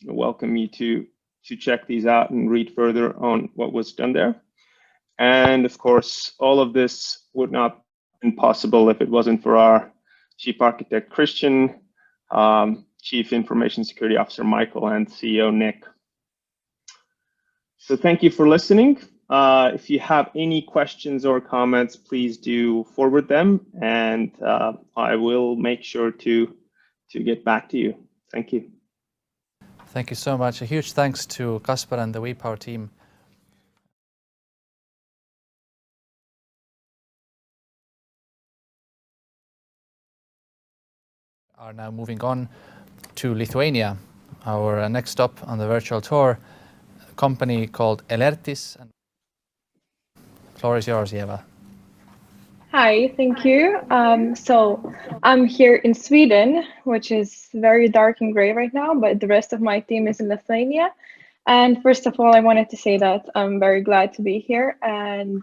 welcome you to check these out and read further on what was done there. And of course, all of this would not have been possible if it wasn't for our Chief Architect Christian, Chief Information Security Officer Michael, and CEO Nick. So thank you for listening. If you have any questions or comments, please do forward them, and I will make sure to get back to you. Thank you. Thank you so much. A huge thanks to Kasper and the WePower team. Are now moving on to Lithuania, our next stop on the virtual tour, a company called Elertis. The floor is yours, Eva. Hi, thank you. So I'm here in Sweden, which is very dark and gray right now, but the rest of my team is in Lithuania. And first of all, I wanted to say that I'm very glad to be here, and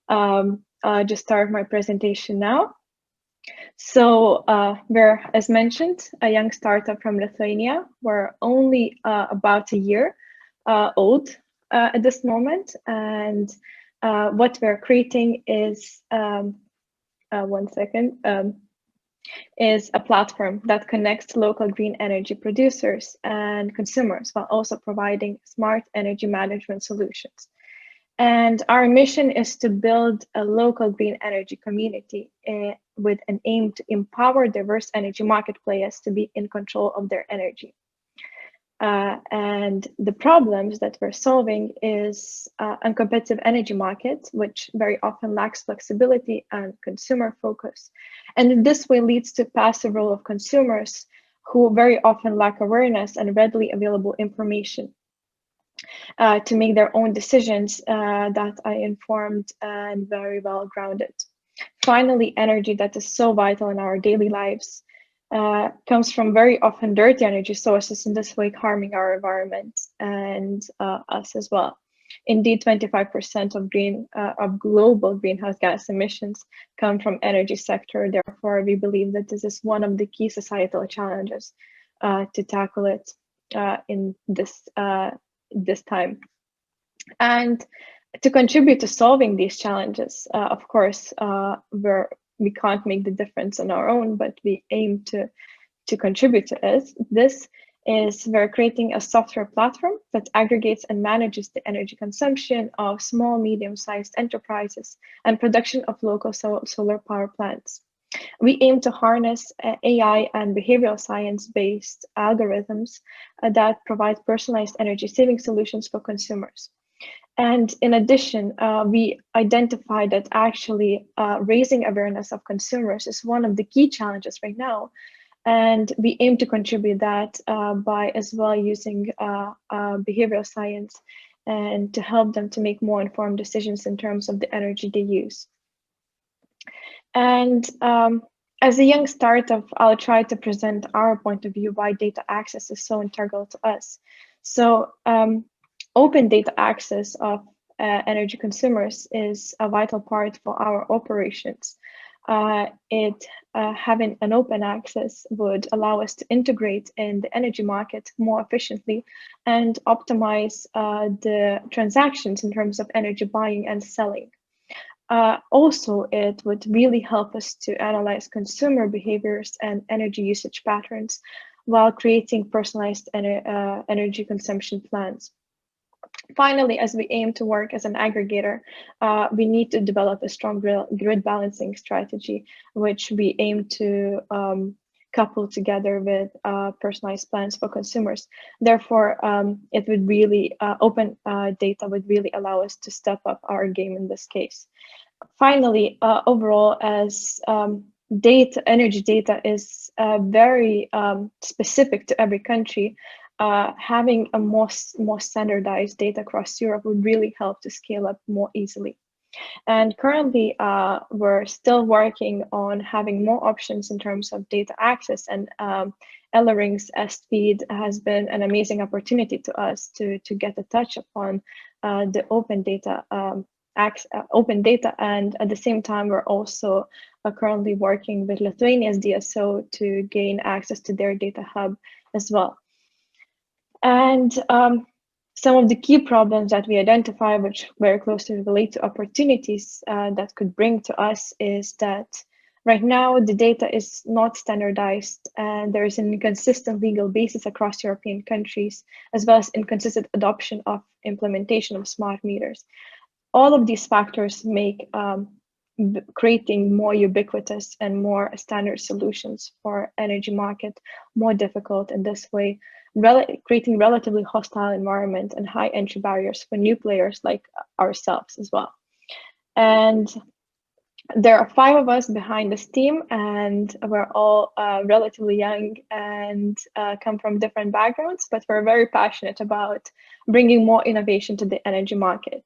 I'll just start my presentation now. So we're, as mentioned, a young startup from Lithuania. We're only about a year old at this moment, and what we're creating is is a platform that connects local green energy producers and consumers while also providing smart energy management solutions. And our mission is to build a local green energy community with an aim to empower diverse energy market players to be in control of their energy. And the problems that we're solving is uncompetitive energy market, which very often lacks flexibility and consumer focus. And in this way leads to passive role of consumers who very often lack awareness and readily available information to make their own decisions that are informed and very well grounded. Finally, energy that is so vital in our daily lives comes from very often dirty energy sources, in this way harming our environment and us as well. Indeed, 25% of global greenhouse gas emissions come from energy sector. Therefore, we believe that this is one of the key societal challenges to tackle it in this time. And to contribute to solving these challenges, of course, we can't make the difference on our own, but we aim to contribute to it. This is we're creating a software platform that aggregates and manages the energy consumption of small, medium-sized enterprises and production of local solar power plants. We aim to harness AI and behavioral science-based algorithms that provide personalized energy saving solutions for consumers. And in addition, we identified that actually raising awareness of consumers is one of the key challenges right now. And we aim to contribute that by as well using behavioral science and to help them to make more informed decisions in terms of the energy they use. And as a young startup, I'll try to present our point of view why data access is so integral to us. So open data access of energy consumers is a vital part for our operations. Having an open access would allow us to integrate in the energy market more efficiently and optimize the transactions in terms of energy buying and selling. Also, it would really help us to analyze consumer behaviors and energy usage patterns while creating personalized energy consumption plans. Finally, as we aim to work as an aggregator, we need to develop a strong grid balancing strategy, which we aim to couple together with personalized plans for consumers. Therefore, it would really open data would really allow us to step up our game in this case. Finally, overall, as energy data is very specific to every country, having a more standardized data across Europe would really help to scale up more easily. And currently, we're still working on having more options in terms of data access, and Elering's S-Feed has been an amazing opportunity to us to get a touch upon the open data and at the same time we're also currently working with Lithuania's DSO to gain access to their data hub as well. And some of the key problems that we identify, which very closely relate to opportunities that could bring to us, is that right now the data is not standardized and there is an inconsistent legal basis across European countries, as well as inconsistent adoption of implementation of smart meters. All of these factors make creating more ubiquitous and more standard solutions for energy market more difficult in this way, creating relatively hostile environment and high entry barriers for new players like ourselves as well. And there are 5 of us behind this team, and we're all relatively young and come from different backgrounds, but we're very passionate about bringing more innovation to the energy market.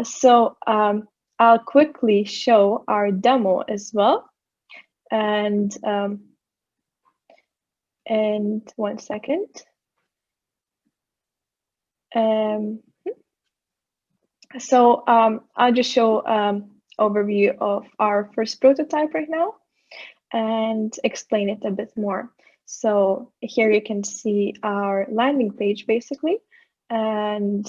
So I'll quickly show our demo as well. And 1 second. So I'll just show overview of our first prototype right now and explain it a bit more. So here you can see our landing page basically, and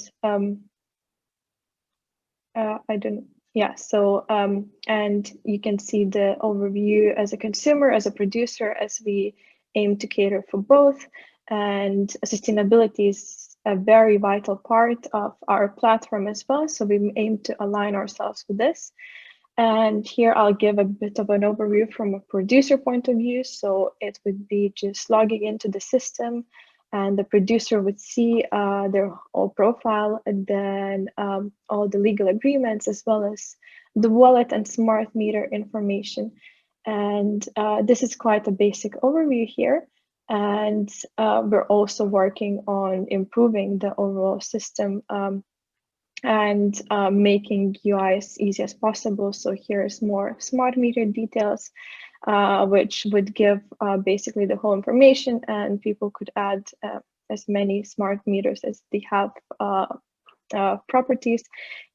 and you can see the overview as a consumer, as a producer, as we aim to cater for both. And sustainability is a very vital part of our platform as well. So we aim to align ourselves with this. And here I'll give a bit of an overview from a producer point of view. So it would be just logging into the system, and the producer would see their whole profile, and then all the legal agreements, as well as the wallet and smart meter information. And this is quite a basic overview here. And we're also working on improving the overall system and making UI as easy as possible. So here's more smart meter details, which would give basically the whole information, and people could add as many smart meters as they have properties.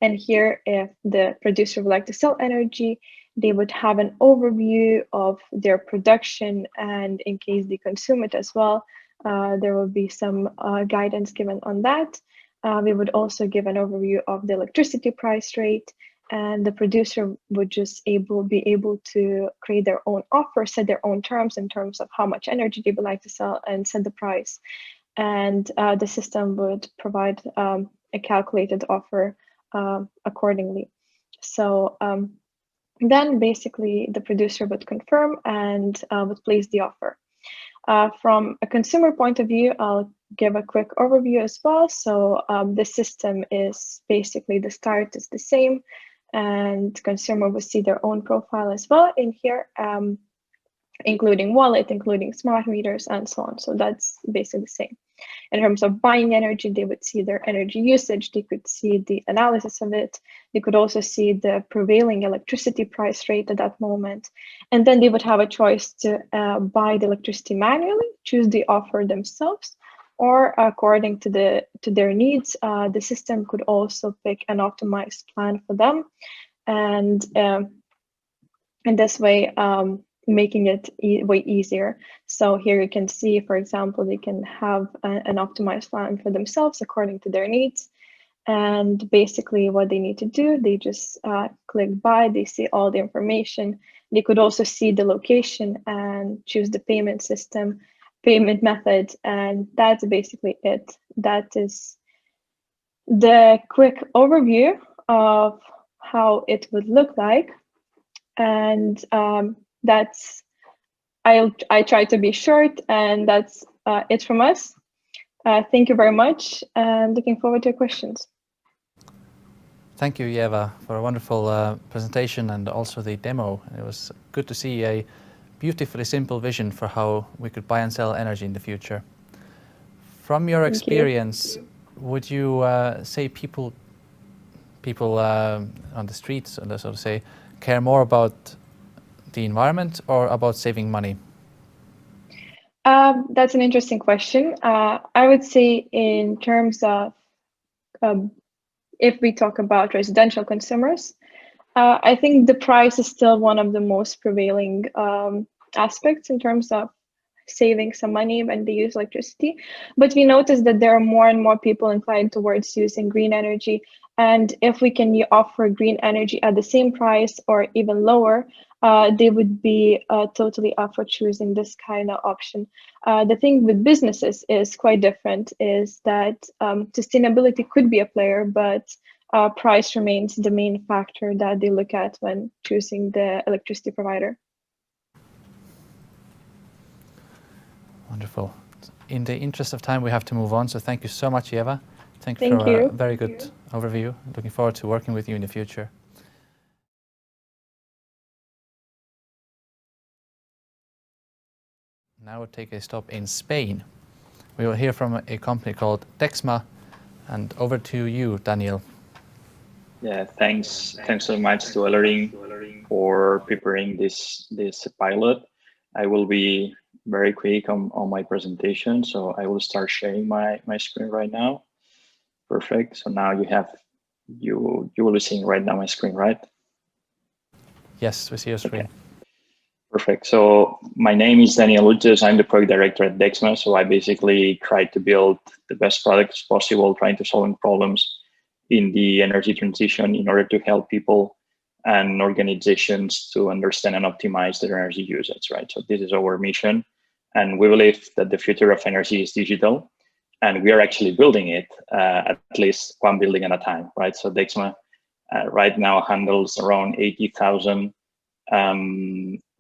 And here, if the producer would like to sell energy, they would have an overview of their production, and in case they consume it as well, there will be some guidance given on that. We would also give an overview of the electricity price rate, and the producer would just be able to create their own offer, set their own terms in terms of how much energy they would like to sell, and set the price. And the system would provide a calculated offer accordingly. So then basically the producer would confirm and would place the offer. From a consumer point of view, I'll give a quick overview as well. So the system is basically, the start is the same, and consumer will see their own profile as well in here. including wallet, including smart meters, and so on. So that's basically the same. In terms of buying energy, they would see their energy usage, they could see the analysis of it, they could also see the prevailing electricity price rate at that moment, and then they would have a choice to buy the electricity manually, choose the offer themselves, or according to their needs, the system could also pick an optimized plan for them, and in this way, making it way easier. So here you can see, for example, they can have an optimized plan for themselves according to their needs. And basically what they need to do, they just click buy, they see all the information. They could also see the location and choose the payment system, payment method, and that's basically it. That is the quick overview of how it would look like. And that's, I try to be short, and that's it from us. Thank you very much, and looking forward to your questions. Thank you, Eva, for a wonderful presentation and also the demo. It was good to see a beautifully simple vision for how we could buy and sell energy in the future. From your experience, would you say people on the streets, so to say, care more about the environment or about saving money? That's an interesting question. I would say in terms of, if we talk about residential consumers, I think the price is still one of the most prevailing aspects in terms of saving some money when they use electricity. But we notice that there are more and more people inclined towards using green energy. And if we can offer green energy at the same price or even lower, they would be totally up for choosing this kind of option. The thing with businesses is quite different, is that sustainability could be a player, but price remains the main factor that they look at when choosing the electricity provider. Wonderful. In the interest of time, we have to move on. So thank you so much, Eva. Thank you for a very good overview. Looking forward to working with you in the future. Now we'll take a stop in Spain. We will hear from a company called Dexma, and over to you, Daniel. Yeah, thanks so much to Elering for preparing this pilot. I will be very quick on my presentation, so I will start sharing my screen right now. Perfect. So now you will be seeing right now my screen, right? Yes, we see your screen. Okay. Perfect. So my name is Daniel Ultes. I'm the product director at Dexma. So I basically try to build the best products possible, trying to solve problems in the energy transition in order to help people and organizations to understand and optimize their energy usage, right? So this is our mission. And we believe that the future of energy is digital, and we are actually building it at least one building at a time, right? So Dexma right now handles around 80,000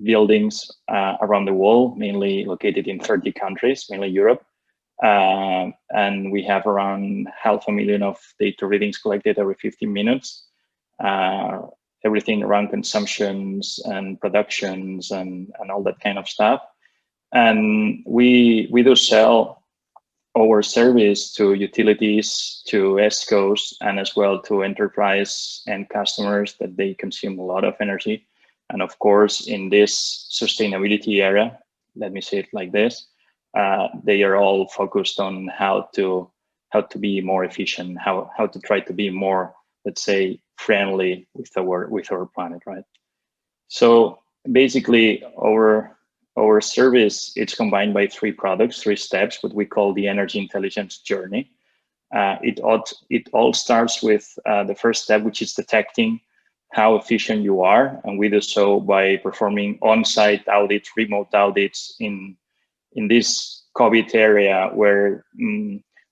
buildings around the world, mainly located in 30 countries, mainly Europe. And we have around 500,000 of data readings collected every 15 minutes. Everything around consumptions and productions and all that kind of stuff. And we do sell our service to utilities, to ESCOs, and as well to enterprise and customers that they consume a lot of energy. And of course, in this sustainability era, let me say it like this, they are all focused on how to be more efficient, how to try to be more, let's say, friendly with our planet, right? So basically, our service, it's combined by three products, three steps, what we call the energy intelligence journey. It all starts with the first step, which is detecting how efficient you are, and we do so by performing on-site audits, remote audits in this COVID area where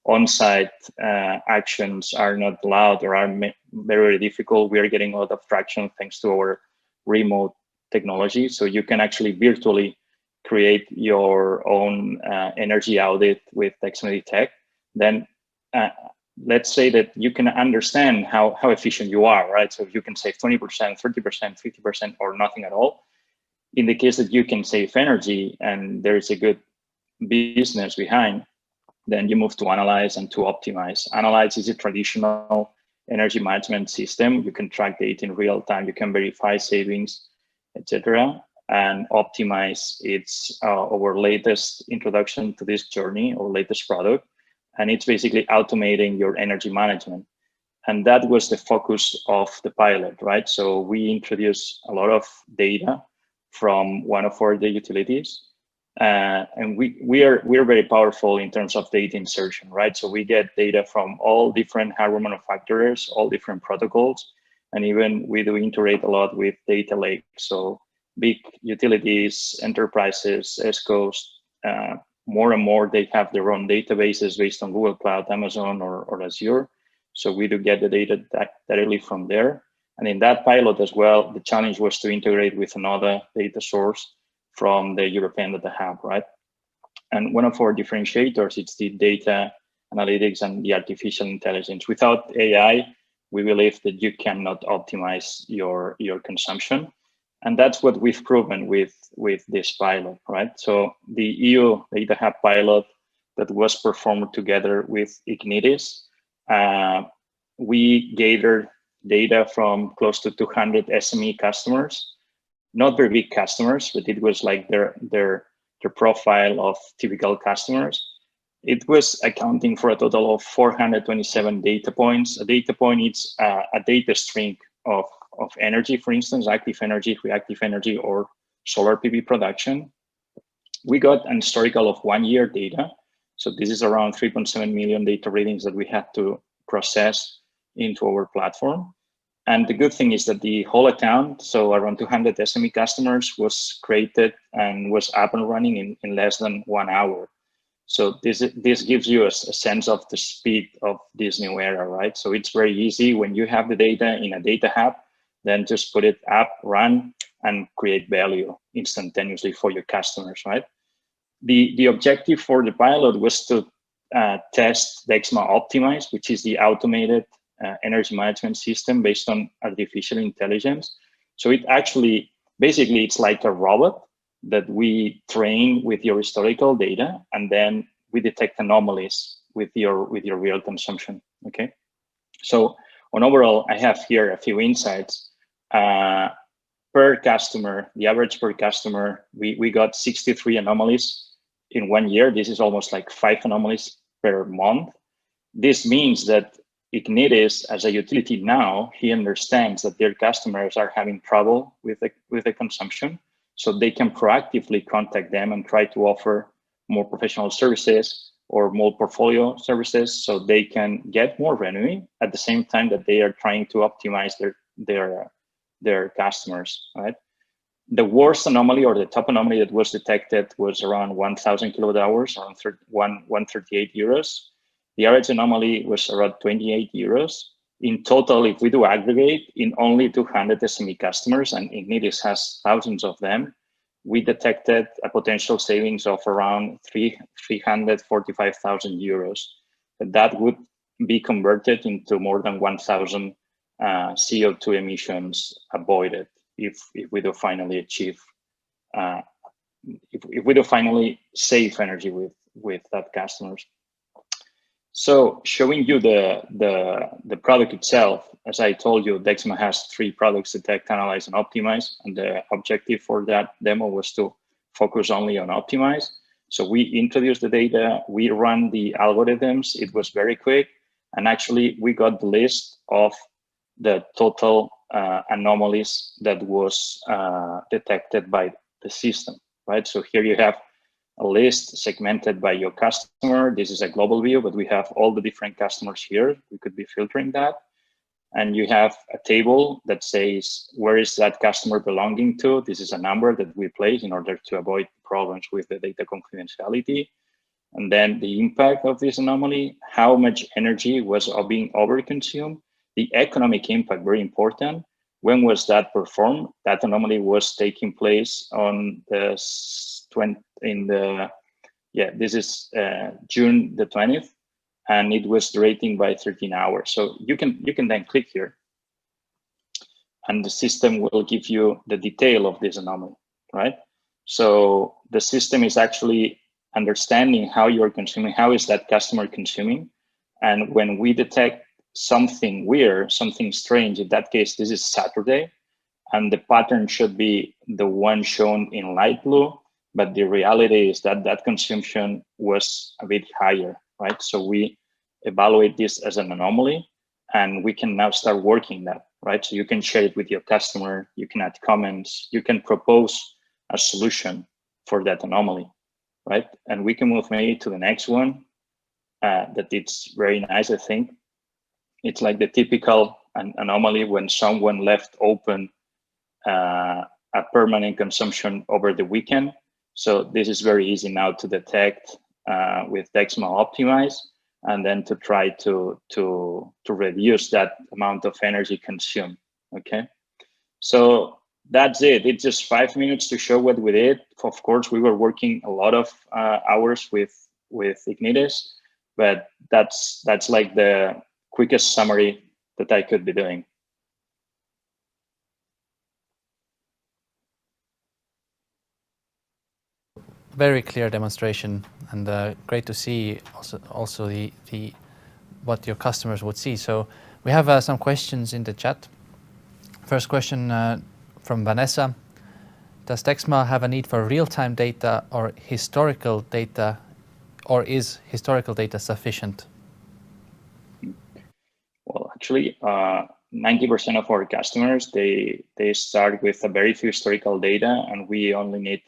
on-site actions are not allowed or are very, very difficult. We are getting a lot of traction thanks to our remote technology. So you can actually virtually create your own energy audit with Dexma Detect. Then let's say that you can understand how efficient you are, right? So if you can save 20%, 30%, 50%, or nothing at all, in the case that you can save energy and there is a good business behind, then you move to analyze and to optimize. Analyze is a traditional energy management system. You can track data in real time, you can verify savings, etc. And optimize, it's our latest introduction to this journey, our latest product. And it's basically automating your energy management. And that was the focus of the pilot, right? So we introduced a lot of data from one of our utilities. And we're very powerful in terms of data insertion, right? So we get data from all different hardware manufacturers, all different protocols, and even we do integrate a lot with data lakes. So big utilities, enterprises, ESCOs, more and more, they have their own databases based on Google Cloud, Amazon, or Azure. So we do get the data directly from there. And in that pilot as well, the challenge was to integrate with another data source from the European Data Hub, right? And one of our differentiators is the data analytics and the artificial intelligence. Without AI, we believe that you cannot optimize your consumption. And that's what we've proven with this pilot, right? So the EU Data Hub pilot that was performed together with Ignitis, we gathered data from close to 200 SME customers, not very big customers, but it was like their profile of typical customers. It was accounting for a total of 427 data points. A data point is a data string of energy, for instance, active energy, reactive energy, or solar PV production. We got an historical of 1 year data. So this is around 3.7 million data readings that we had to process into our platform. And the good thing is that the whole account, so around 200 SME customers, was created and was up and running in less than 1 hour. So this gives you a sense of the speed of this new era, right? So it's very easy when you have the data in a data hub, then just put it up, run, and create value instantaneously for your customers, right? The objective for the pilot was to test Dexma Optimize, which is the automated energy management system based on artificial intelligence. So it actually, basically, it's like a robot that we train with your historical data, and then we detect anomalies with your real consumption. Okay. So on overall, I have here a few insights. Per customer, the average per customer, we got 63 anomalies in 1 year. This is almost like 5 anomalies per month. This means that Ignitis, as a utility now, he understands that their customers are having trouble with the consumption, so they can proactively contact them and try to offer more professional services or more portfolio services, so they can get more revenue at the same time that they are trying to optimize their customers, right? The worst anomaly, or the top anomaly that was detected, was around 1,000 kilowatt hours, around 138 euros. The average anomaly was around 28 euros. In total, if we do aggregate, in only 200 SME customers, and Ignitis has thousands of them, we detected a potential savings of around 345,000 euros. That would be converted into more than 1,000 CO2 emissions avoided if we do finally achieve, if we do finally save energy with that customers. So showing you the product itself, as I told you, Dexma has 3 products: detect, analyze, and optimize. And the objective for that demo was to focus only on optimize. So we introduced the data, we ran the algorithms, it was very quick. And actually we got the list of the total anomalies that was detected by the system, right? So here you have a list segmented by your customer. This is a global view, but we have all the different customers here. We could be filtering that. And you have a table that says, where is that customer belonging to? This is a number that we place in order to avoid problems with the data confidentiality. And then the impact of this anomaly, how much energy was being overconsumed, the economic impact, very important. When was that performed? That anomaly was taking place on the this is June the 20th, and it was rating by 13 hours. So you can then click here, and the system will give you the detail of this anomaly, right? So the system is actually understanding how you're consuming, how is that customer consuming. And when we detect something weird, something strange, in that case, this is Saturday, and the pattern should be the one shown in light blue, but the reality is that that consumption was a bit higher, right? So we evaluate this as an anomaly, and we can now start working that, right? So you can share it with your customer, you can add comments, you can propose a solution for that anomaly, right? And we can move maybe to the next one, that it's very nice, I think. It's like the typical anomaly when someone left open a permanent consumption over the weekend. So this is very easy now to detect with Dexma Optimize, and then to try to reduce that amount of energy consumed. Okay, so that's it. It's just 5 minutes to show what we did. Of course, we were working a lot of hours with Ignitis, but that's like the quickest summary that I could be doing. Very clear demonstration, and great to see also the what your customers would see. So we have some questions in the chat. First question from Vanessa: does Dexma have a need for real-time data or historical data, or is historical data sufficient? Well, actually, 90% of our customers, they start with a very few historical data, and we only need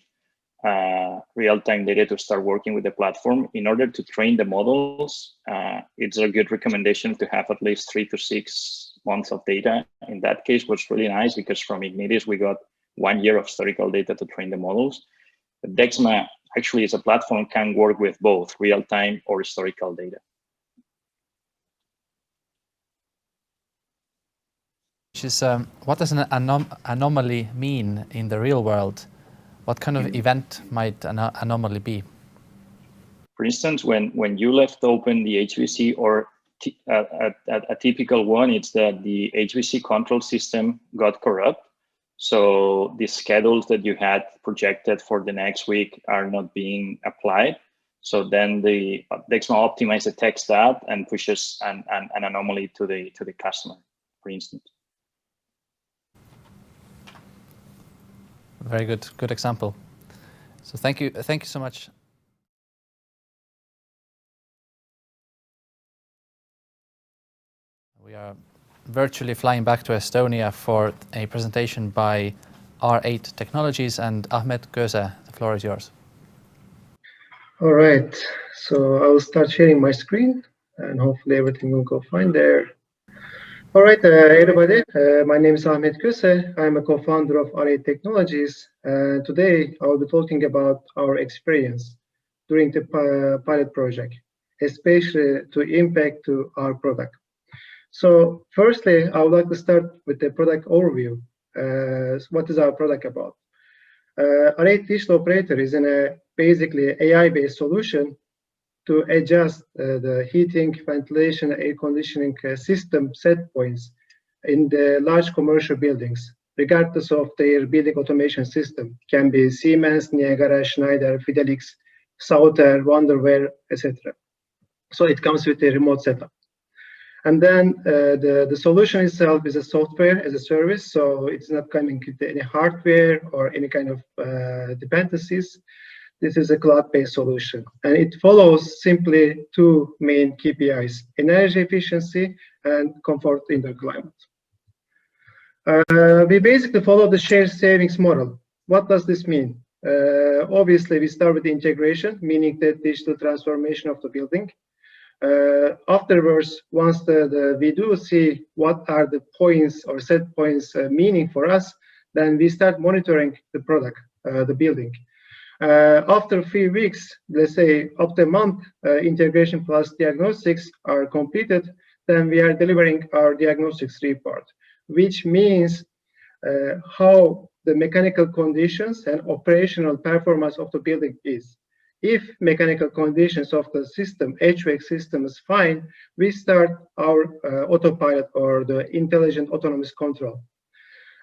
real-time data to start working with the platform. In order to train the models, it's a good recommendation to have at least 3 to 6 months of data. In that case, was really nice because from Ignitis, we got 1 year of historical data to train the models. But Dexma actually as a platform can work with both real-time or historical data. Which is, what does an anomaly mean in the real world? What kind of event might an anomaly be? For instance, when you left open the HVC, or a typical one, it's that the HVC control system got corrupt. So the schedules that you had projected for the next week are not being applied. So then the Dexma Optimize detects that and pushes an anomaly to the customer, for instance. Very good example. So thank you so much. We are virtually flying back to Estonia for a presentation by R8 Technologies, and Ahmet Köse, the floor is yours. All right, so I will start sharing my screen and hopefully everything will go fine there. All right, everybody, my name is Ahmet Köse. I'm a co-founder of R8 Technologies. Today, I will be talking about our experience during the pilot project, especially to impact to our product. So firstly, I would like to start with the product overview. What is our product about? R8 Digital Operator is basically AI-based solution to adjust the heating, ventilation, air conditioning system set points in the large commercial buildings, regardless of their building automation system. Can be Siemens, Niagara, Schneider, Fidelix, Sauter, Wonderware, etc. So it comes with a remote setup. And then the solution itself is a software as a service, so it's not coming with any hardware or any kind of dependencies. This is a cloud-based solution, and it follows simply 2 main KPIs: energy efficiency and comfort in the climate. We basically follow the shared savings model. What does this mean? Obviously, we start with the integration, meaning the digital transformation of the building. Afterwards, once we do see what are the points or set points meaning for us, then we start monitoring the product, the building. After a few weeks, let's say up to a month, integration plus diagnostics are completed, then we are delivering our diagnostics report, which means how the mechanical conditions and operational performance of the building is. If mechanical conditions of the system, HVAC system, is fine, we start our autopilot or the intelligent autonomous control.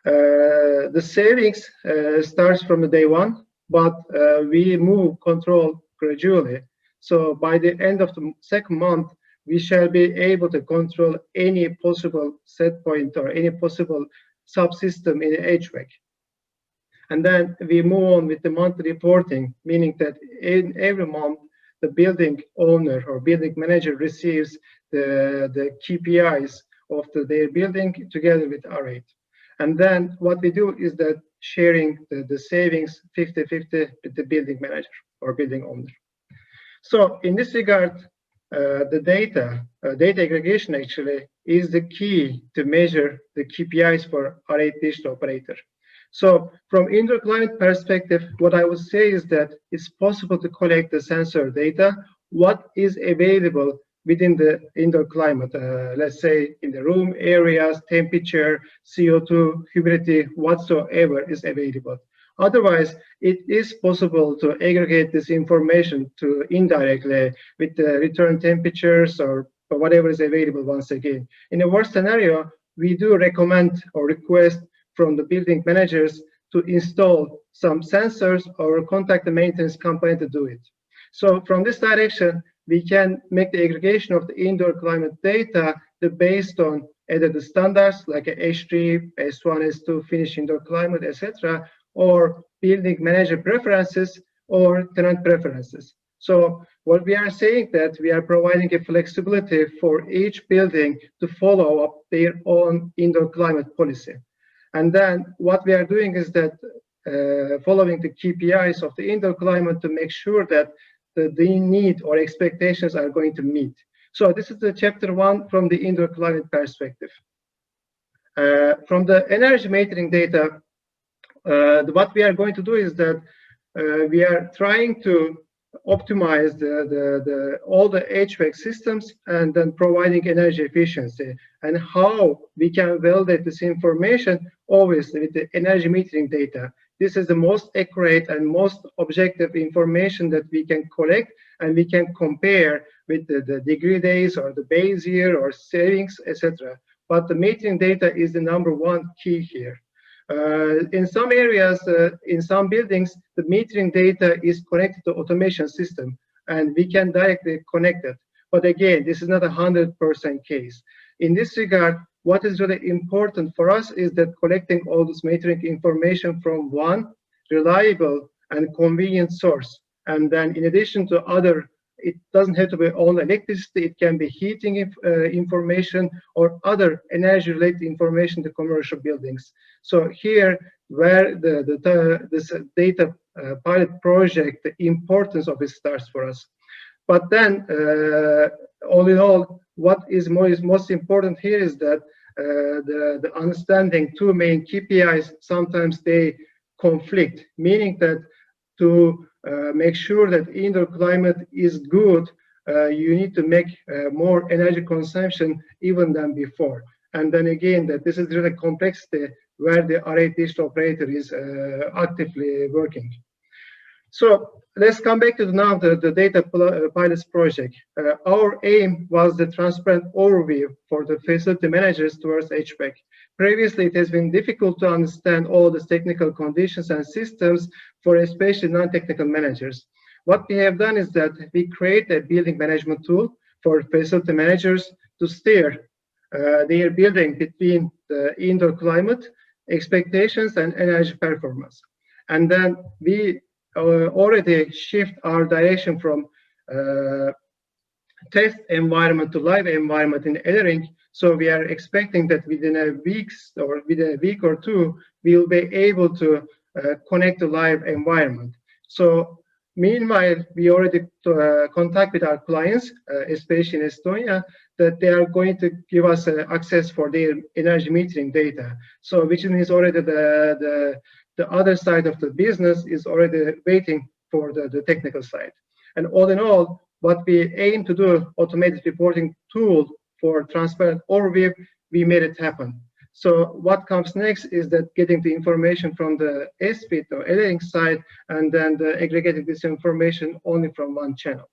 The savings starts from the day one, but we move control gradually. So by the end of the second month, we shall be able to control any possible set point or any possible subsystem in the HVAC. And then we move on with the monthly reporting, meaning that in every month, the building owner or building manager receives the KPIs of their building together with R8. And then what we do is that sharing the savings 50-50 with the building manager or building owner. So in this regard, the data aggregation actually is the key to measure the KPIs for R8 digital operator. So from indoor climate perspective, what I would say is that it's possible to collect the sensor data, what is available within the indoor climate, let's say in the room areas, temperature, CO2, humidity, whatsoever is available. Otherwise, it is possible to aggregate this information to indirectly with the return temperatures or whatever is available once again. In the worst scenario, we do recommend or request from the building managers to install some sensors or contact the maintenance company to do it. So from this direction, we can make the aggregation of the indoor climate data based on either the standards like a H3, S1, S2, Finnish indoor climate, etc., or building manager preferences or tenant preferences. So what we are saying that we are providing a flexibility for each building to follow up their own indoor climate policy. And then what we are doing is that following the KPIs of the indoor climate to make sure that the need or expectations are going to meet. So this is the chapter 1 from the indoor climate perspective. From the energy metering data, what we are going to do is that we are trying to optimize all the HVAC systems and then providing energy efficiency, and how we can validate this information always with the energy metering data. This is the most accurate and most objective information that we can collect, and we can compare with the degree days or the base year or savings, etc. But the metering data is the #1 key here. In some areas, in some buildings, the metering data is connected to automation system, and we can directly connect it. But again, this is not a 100% case. In this regard, what is really important for us is that collecting all this metering information from one reliable and convenient source. And then in addition to other, it doesn't have to be all electricity, it can be heating information or other energy related information to commercial buildings. So here, where this data pilot project, the importance of it starts for us. But then, all in all, what is most important here is that the understanding two main KPIs, sometimes they conflict, meaning that to make sure that indoor climate is good, you need to make more energy consumption even than before. And then again, that this is really complexity where the R8 digital operator is actively working. So let's come back to now the data pilots project. Our aim was the transparent overview for the facility managers towards HVAC. Previously, it has been difficult to understand all the technical conditions and systems for especially non-technical managers. What we have done is that we create a building management tool for facility managers to steer their building between the indoor climate expectations and energy performance. And then we already shift our direction from test environment to live environment in Elering. So we are expecting that within a week or two, we will be able to connect to live environment. So meanwhile, we already contact with our clients, especially in Estonia, that they are going to give us access for their energy metering data. So which means already the other side of the business is already waiting for the technical side. And all in all, what we aim to do, automated reporting tool for transparent overview, we made it happen. So what comes next is that getting the information from the SFIT or Elering side, and then aggregating this information only from one channel.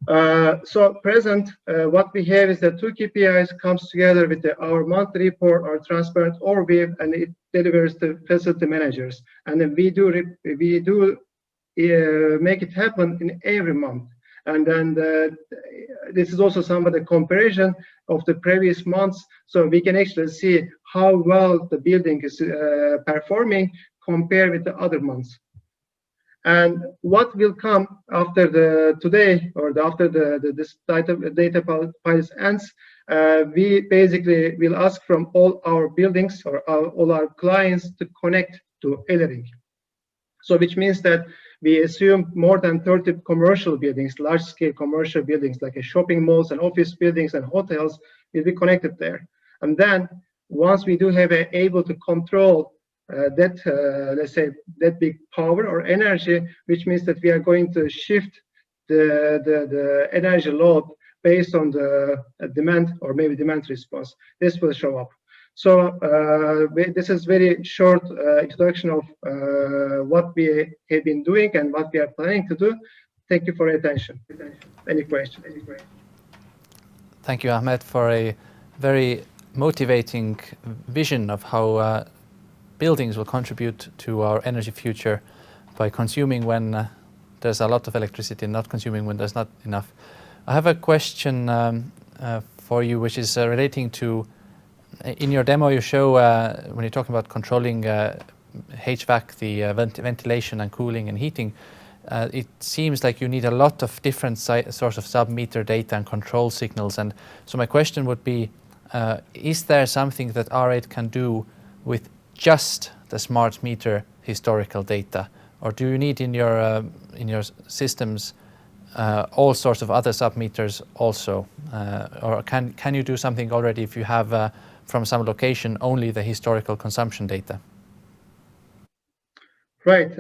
So present, what we have is that two KPIs comes together with our monthly report or transparent overview, and it delivers to facility managers. And then we do make it happen in every month. And then this is also some of the comparison of the previous months, so we can actually see how well the building is performing compared with the other months. And what will come after today or after this data pilot ends, we basically will ask from all our buildings or all our clients to connect to Elering. So which means that we assume more than 30 commercial buildings, large-scale commercial buildings like shopping malls and office buildings and hotels will be connected there. And then once we do have able to control let's say that big power or energy, which means that we are going to shift the energy load based on the demand or maybe demand response. This will show up. So this is very short introduction of what we have been doing and what we are planning to do. Thank you for your attention. Any questions? Thank you, Ahmed, for a very motivating vision of how buildings will contribute to our energy future by consuming when there's a lot of electricity and not consuming when there's not enough. I have a question for you, which is relating to, in your demo you show, when you're talking about controlling HVAC, the ventilation and cooling and heating, it seems like you need a lot of different sorts of sub-meter data and control signals. And so my question would be, is there something that R8 can do with just the smart meter historical data, or do you need in your systems all sorts of other sub-meters also, or can you do something already if you have from some location only the historical consumption data? Right.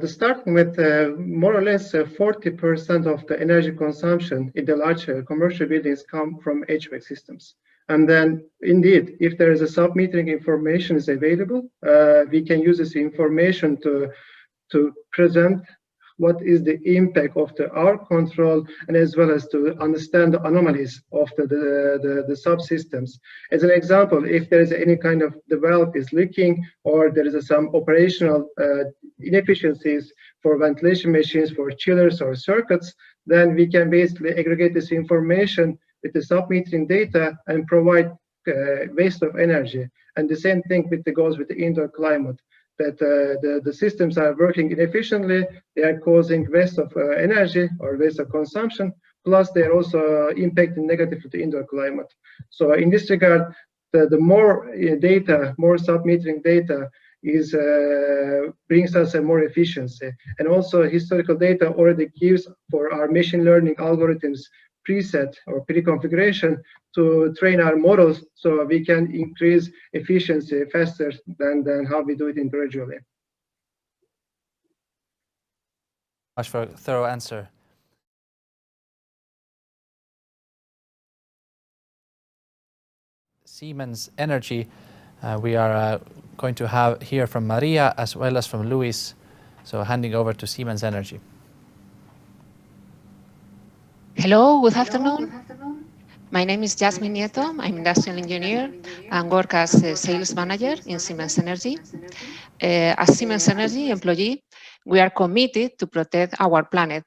Starting with more or less 40% of the energy consumption in the large commercial buildings come from HVAC systems. And then, indeed, if there is a sub-metering information is available, we can use this information to present what is the impact of our control, and as well as to understand the anomalies of the subsystems. As an example, if there is any kind of the valve is leaking, or there is some operational inefficiencies for ventilation machines, for chillers or circuits, then we can basically aggregate this information with the sub-metering data and provide waste of energy. And the same thing goes with the indoor climate, that the systems are working inefficiently, they are causing waste of energy or waste of consumption, plus they are also impacting negatively the indoor climate. So in this regard, the more data, more sub-metering data is brings us a more efficiency. And also historical data already gives for our machine learning algorithms preset or pre-configuration to train our models, so we can increase efficiency faster than how we do it individually. Much for a thorough answer. Siemens Energy, we are going to hear from Maria as well as from Luis, so handing over to Siemens Energy. Hello, good afternoon. My name is Jasmine Nieto. I'm industrial engineer and work as a sales manager in Siemens Energy. As Siemens Energy employee, we are committed to protect our planet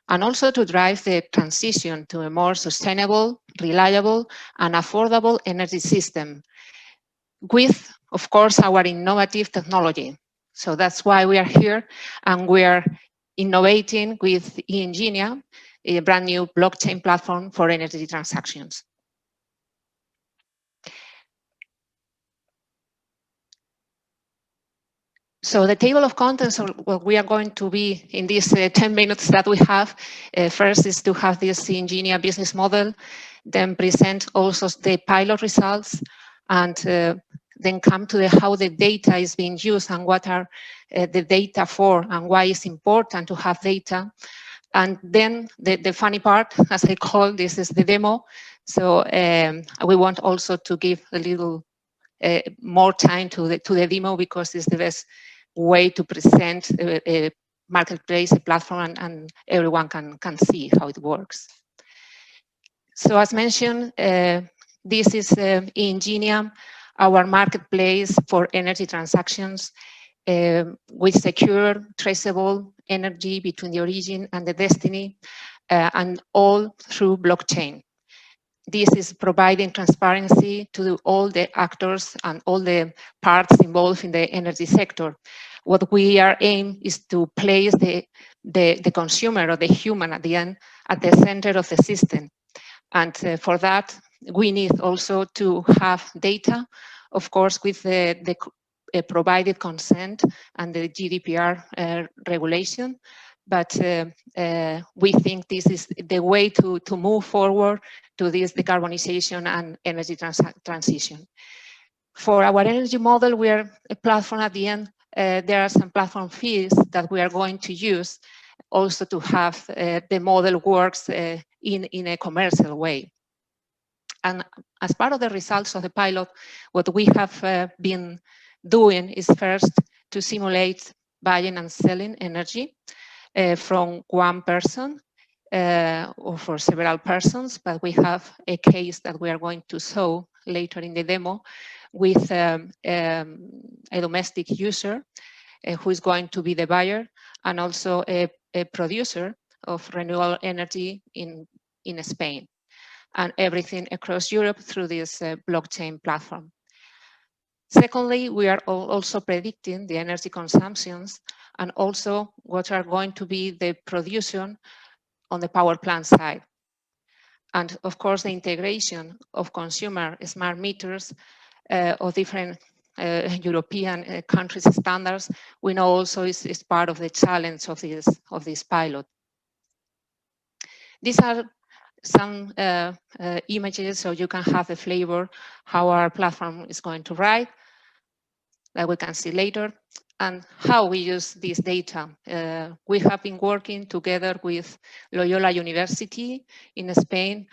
and also to drive the transition to a more sustainable, reliable, and affordable energy system with, of course, our innovative technology. So that's why we are here, and we are innovating with eEngenia, a brand new blockchain platform for energy transactions. So the table of contents of what we are going to be in these 10 minutes that we have, first is to have this eEngenia business model, then present also the pilot results, and then come to how the data is being used and what are the data for and why it's important to have data. And then the funny part, as I call this, is the demo. So we want also to give a little more time to the demo, because it's the best way to present a marketplace, a platform, and everyone can see how it works. So as mentioned, this is Ingenium, our marketplace for energy transactions with secure, traceable energy between the origin and the destiny, and all through blockchain. This is providing transparency to all the actors and all the parts involved in the energy sector. What we are aiming is to place the consumer or the human at the end at the center of the system. And for that, we need also to have data, of course, with the provided consent and the GDPR regulation. But we think this is the way to move forward to this decarbonization and energy transition. For our energy model, we are a platform at the end. There are some platform fees that we are going to use also to have the model works in a commercial way. And as part of the results of the pilot, what we have been doing is first to simulate buying and selling energy from one person or for several persons, but we have a case that we are going to show later in the demo with a domestic user who is going to be the buyer, and also a producer of renewable energy in Spain, and everything across Europe through this blockchain platform. Secondly, we are also predicting the energy consumptions and also what are going to be the production on the power plant side. And of course, the integration of consumer smart meters of different European countries' standards, we know also is part of the challenge of this pilot. These are some images so you can have a flavor how our platform is going to ride, that we can see later, and how we use this data. We have been working together with Loyola University in Spain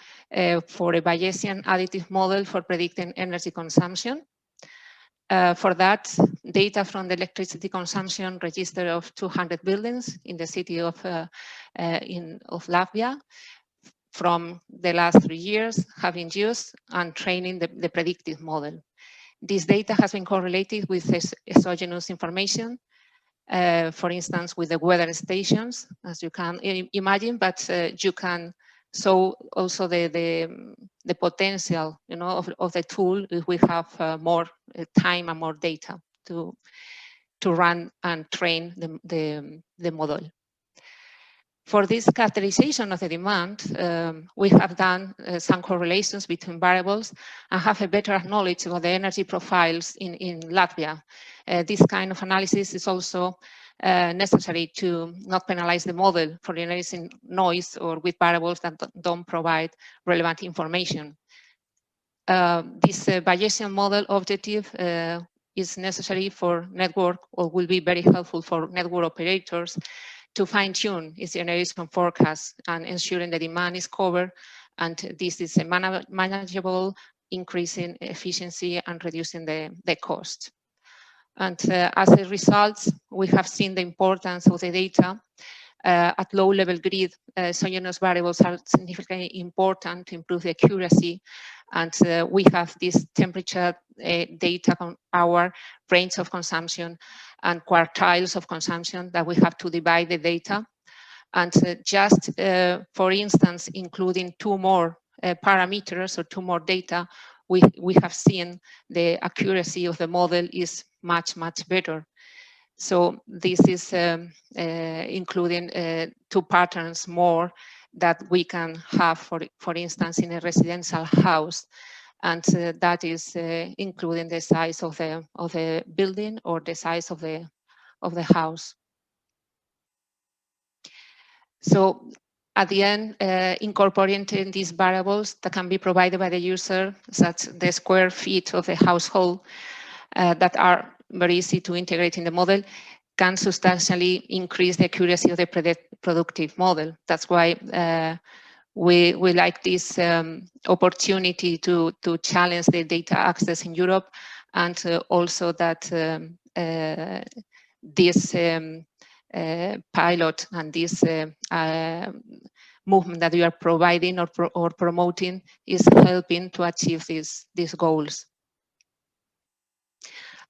for a Bayesian additive model for predicting energy consumption. For that, data from the electricity consumption register of 200 buildings in the city of Latvia from the last 3 years have been used and training the predictive model. This data has been correlated with exogenous information, for instance, with the weather stations, as you can imagine, but you can show also the potential, of the tool if we have more time and more data to run and train the model. For this characterization of the demand, we have done some correlations between variables and have a better knowledge of the energy profiles in Latvia. This kind of analysis is also necessary to not penalize the model for generating noise or with variables that don't provide relevant information. This Bayesian model objective is necessary for network, or will be very helpful for network operators to fine-tune its generation forecast and ensuring the demand is covered, and this is a manageable, increasing efficiency and reducing the cost. And as a result, we have seen the importance of the data. At low-level grid, exogenous variables are significantly important to improve the accuracy, and we have this temperature data on our range of consumption and quartiles of consumption that we have to divide the data. And just, for instance, including 2 more parameters or 2 more data, we have seen the accuracy of the model is much, much better. So this is including 2 patterns more that we can have, for instance, in a residential house, and that is including the size of the building or the size of the house. So at the end, incorporating these variables that can be provided by the user, such as the square feet of the household, that are very easy to integrate in the model, can substantially increase the accuracy of the predictive model. That's why we like this opportunity to challenge the data access in Europe, and also that this pilot and this movement that you are providing or promoting is helping to achieve these goals.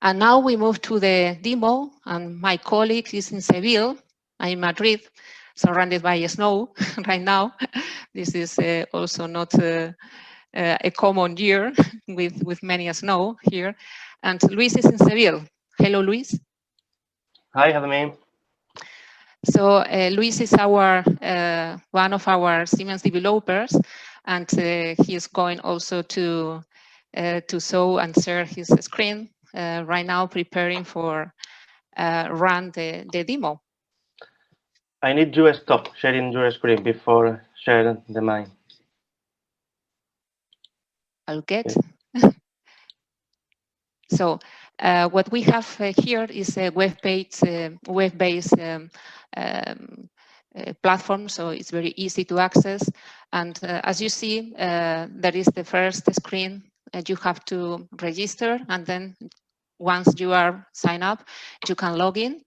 And now we move to the demo, and my colleague is in Seville. I'm in Madrid, surrounded by snow right now. This is also not a common year with many snow here. And Luis is in Seville. Hello, Luis. Hi, Jasmine. So Luis is our one of our Siemens developers, and he is going also to show and share his screen right now, preparing for run the demo. I need you to stop sharing your screen before sharing the mine. I'll get. Okay. So what we have here is a web-based platform, so it's very easy to access. And as you see, there is the first screen. You have to register, and then once you are signed up, you can log in.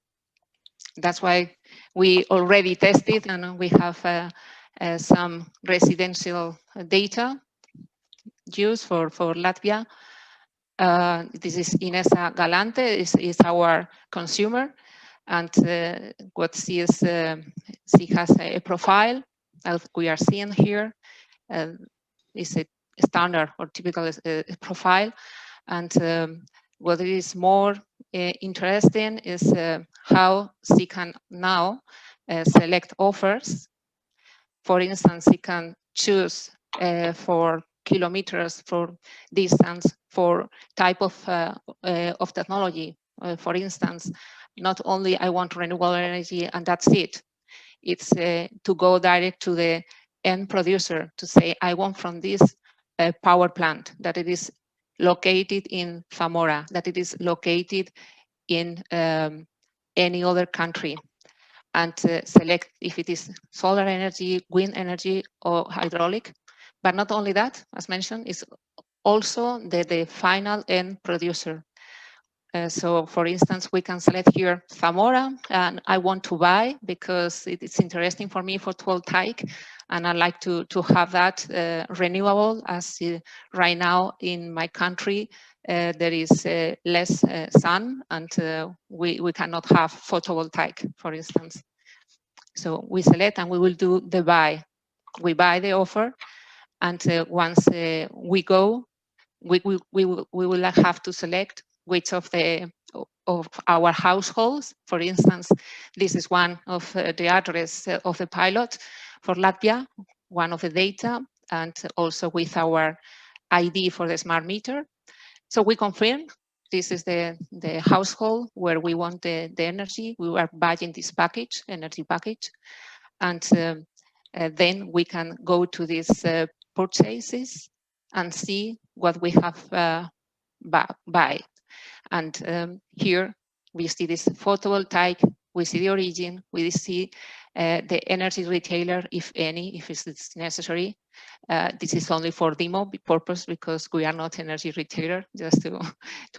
That's why we already tested, and we have some residential data used for Latvia. This is Inesa Galante, is our consumer, and what she is, she has a profile that we are seeing here. Is a standard or typical profile, and what is more interesting is how she can now select offers. For instance, she can choose for kilometers, for distance, for type of technology. For instance, not only I want renewable energy and that's it. It's to go direct to the end producer to say, I want from this power plant that it is located in Zamora, that it is located in any other country, and select if it is solar energy, wind energy, or hydraulic. But not only that, as mentioned, is also the final end producer. So for instance, we can select here Zamora, and I want to buy because it's interesting for me for photovoltaic, and I like to have that renewable, as right now in my country there is less sun, and we cannot have photovoltaic, for instance. So we select and we will do the buy. We buy the offer, and once we go, we will have to select which of our households. For instance, this is one of the address of the pilot for Latvia, one of the data, and also with our ID for the smart meter. So we confirm this is the household where we want the energy. We are buying this package, energy package, and then we can go to these purchases and see what we have buy. And here we see this photovoltaic, we see the origin, we see the energy retailer, if any, if it's necessary. This is only for demo purpose because we are not energy retailer, just to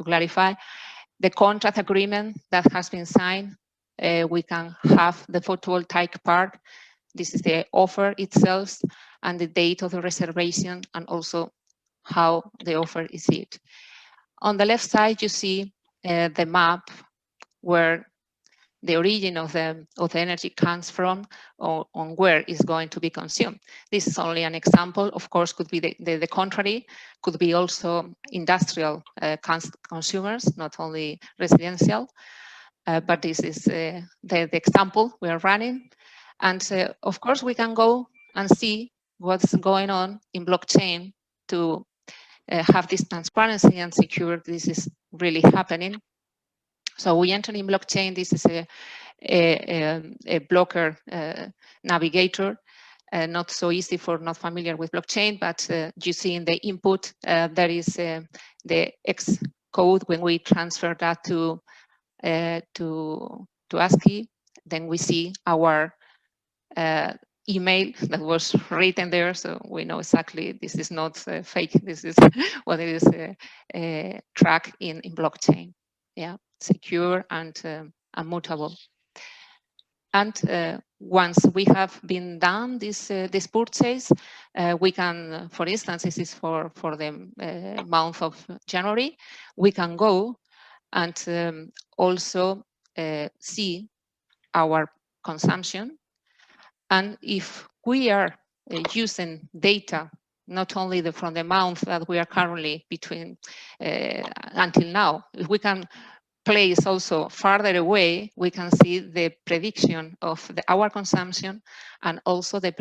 clarify. The contract agreement that has been signed, we can have the photovoltaic part. This is the offer itself and the date of the reservation, and also how the offer is it. On the left side, you see the map where the origin of the energy comes from, or on where it's going to be consumed. This is only an example. Of course, could be the contrary, could be also industrial consumers, not only residential. But this is the example we are running. And of course, we can go and see what's going on in blockchain to have this transparency and secure this is really happening. So we enter in blockchain. This is a blocker navigator. Not so easy for not familiar with blockchain, but you see in the input there is the X code. When we transfer that to ASCII, then we see our email that was written there, so we know exactly this is not fake. This is what it is tracked in blockchain. Yeah, secure and immutable. And once we have been done this purchase, we can, for instance, this is for the month of January, we can go and also see our consumption. And if we are using data, not only from the month that we are currently between until now, if we can place also farther away, we can see the prediction of our consumption and also the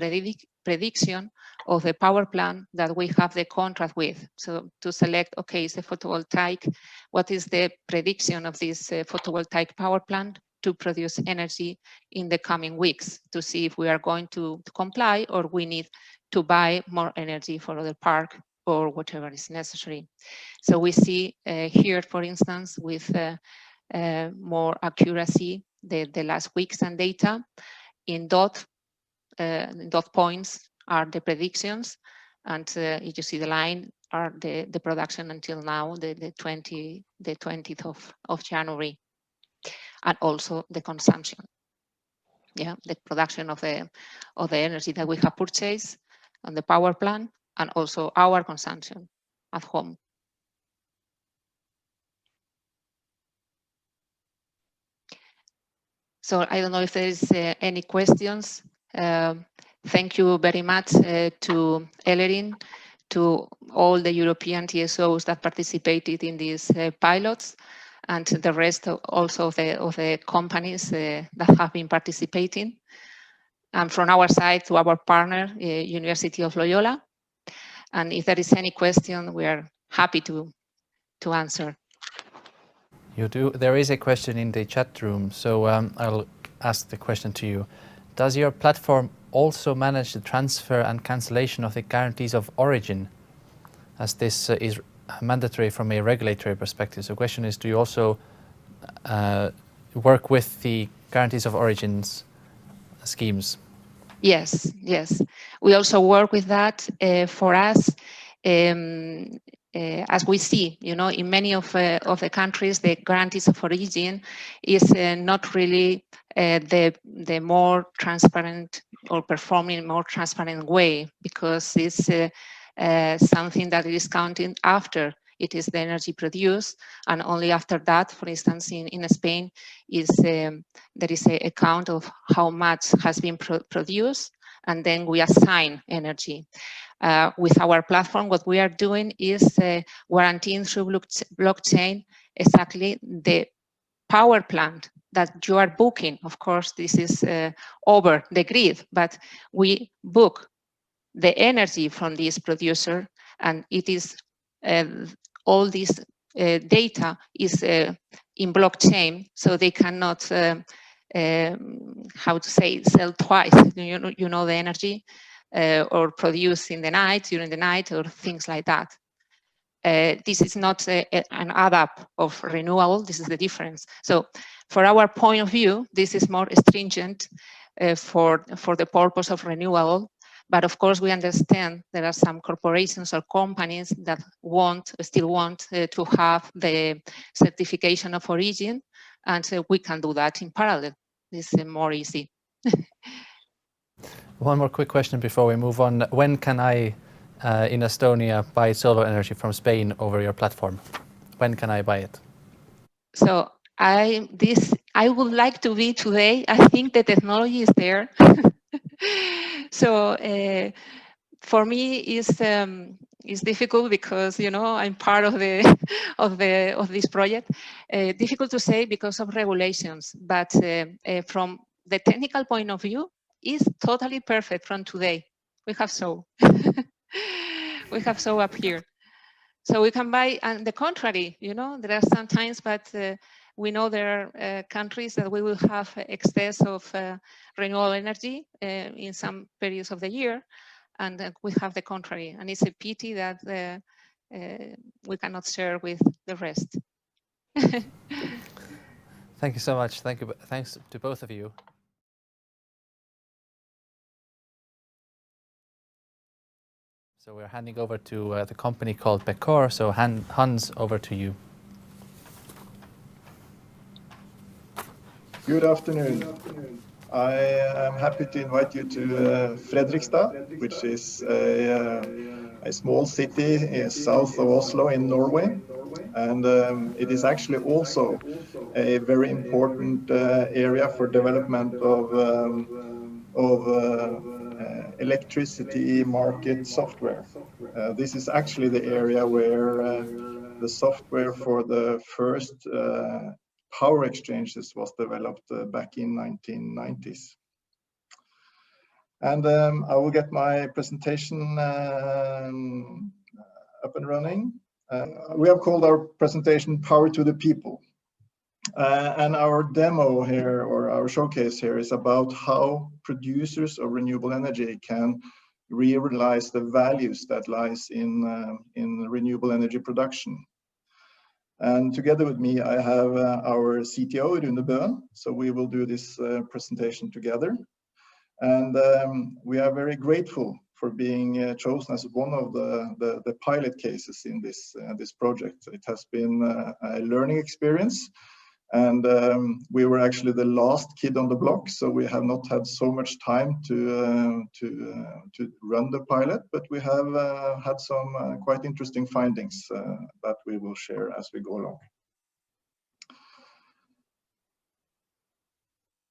prediction of the power plant that we have the contract with. So to select, okay, it's a photovoltaic, what is the prediction of this photovoltaic power plant to produce energy in the coming weeks, to see if we are going to comply or we need to buy more energy for other park or whatever is necessary. So we see here, for instance, with more accuracy, the last weeks and data in dot points are the predictions, and you see the line are the production until now, the 20th of January, and also the consumption. Yeah, the production of the energy that we have purchased on the power plant, and also our consumption at home. So I don't know if there is any questions. Thank you very much to Elering, to all the European TSOs that participated in these pilots, and the rest also of the companies that have been participating. And from our side, to our partner, University of Loyola. And if there is any question, we are happy to answer. You do. There is a question in the chat room, so I'll ask the question to you. Does your platform also manage the transfer and cancellation of the guarantees of origin, as this is mandatory from a regulatory perspective? So the question is, do you also work with the guarantees of origins schemes? Yes, yes. We also work with that. For us, as we see, in many of the countries, the guarantees of origin is not really the more transparent or performing more transparent way, because it's something that is counting after it is the energy produced, and only after that, for instance, in Spain, there is a count of how much has been produced, and then we assign energy. With our platform, what we are doing is guaranteeing through blockchain exactly the power plant that you are booking. Of course, this is over the grid, but we book the energy from this producer, and it is all this data is in blockchain, so they cannot how to say, sell twice, the energy or produce in the night, during the night, or things like that. This is not an add-up of renewable. This is the difference. So for our point of view, this is more stringent for the purpose of renewable. But of course, we understand there are some corporations or companies that still want to have the certification of origin, and we can do that in parallel. This is more easy. One more quick question before we move on. When can I, in Estonia, buy solar energy from Spain over your platform? When can I buy it? So I would like to be today. I think the technology is there. So for me, it's difficult because I'm part of this project. Difficult to say because of regulations, but from the technical point of view, is totally perfect from today. We have so up here. So we can buy, and the contrary, there are some times, but we know there are countries that we will have excess of renewable energy in some periods of the year, and we have the contrary. And it's a pity that we cannot share with the rest. Thank you so much. Thanks to both of you. So we're handing over to the company called Bekor. So Hans, over to you. Good afternoon. I am happy to invite you to Fredrikstad, which is a small city south of Oslo in Norway. And it is actually also a very important area for development of electricity market software. This is actually the area where the software for the first power exchanges was developed back in 1990s. And I will get my presentation up and running. We have called our presentation Power to the People. And our demo here, or our showcase here, is about how producers of renewable energy can realize the values that lies in renewable energy production. And together with me, I have our CTO, Rune Bøen. So we will do this presentation together. And we are very grateful for being chosen as one of the pilot cases in this project. It has been a learning experience. And we were actually the last kid on the block, so we have not had so much time to run the pilot, but we have had some quite interesting findings that we will share as we go along.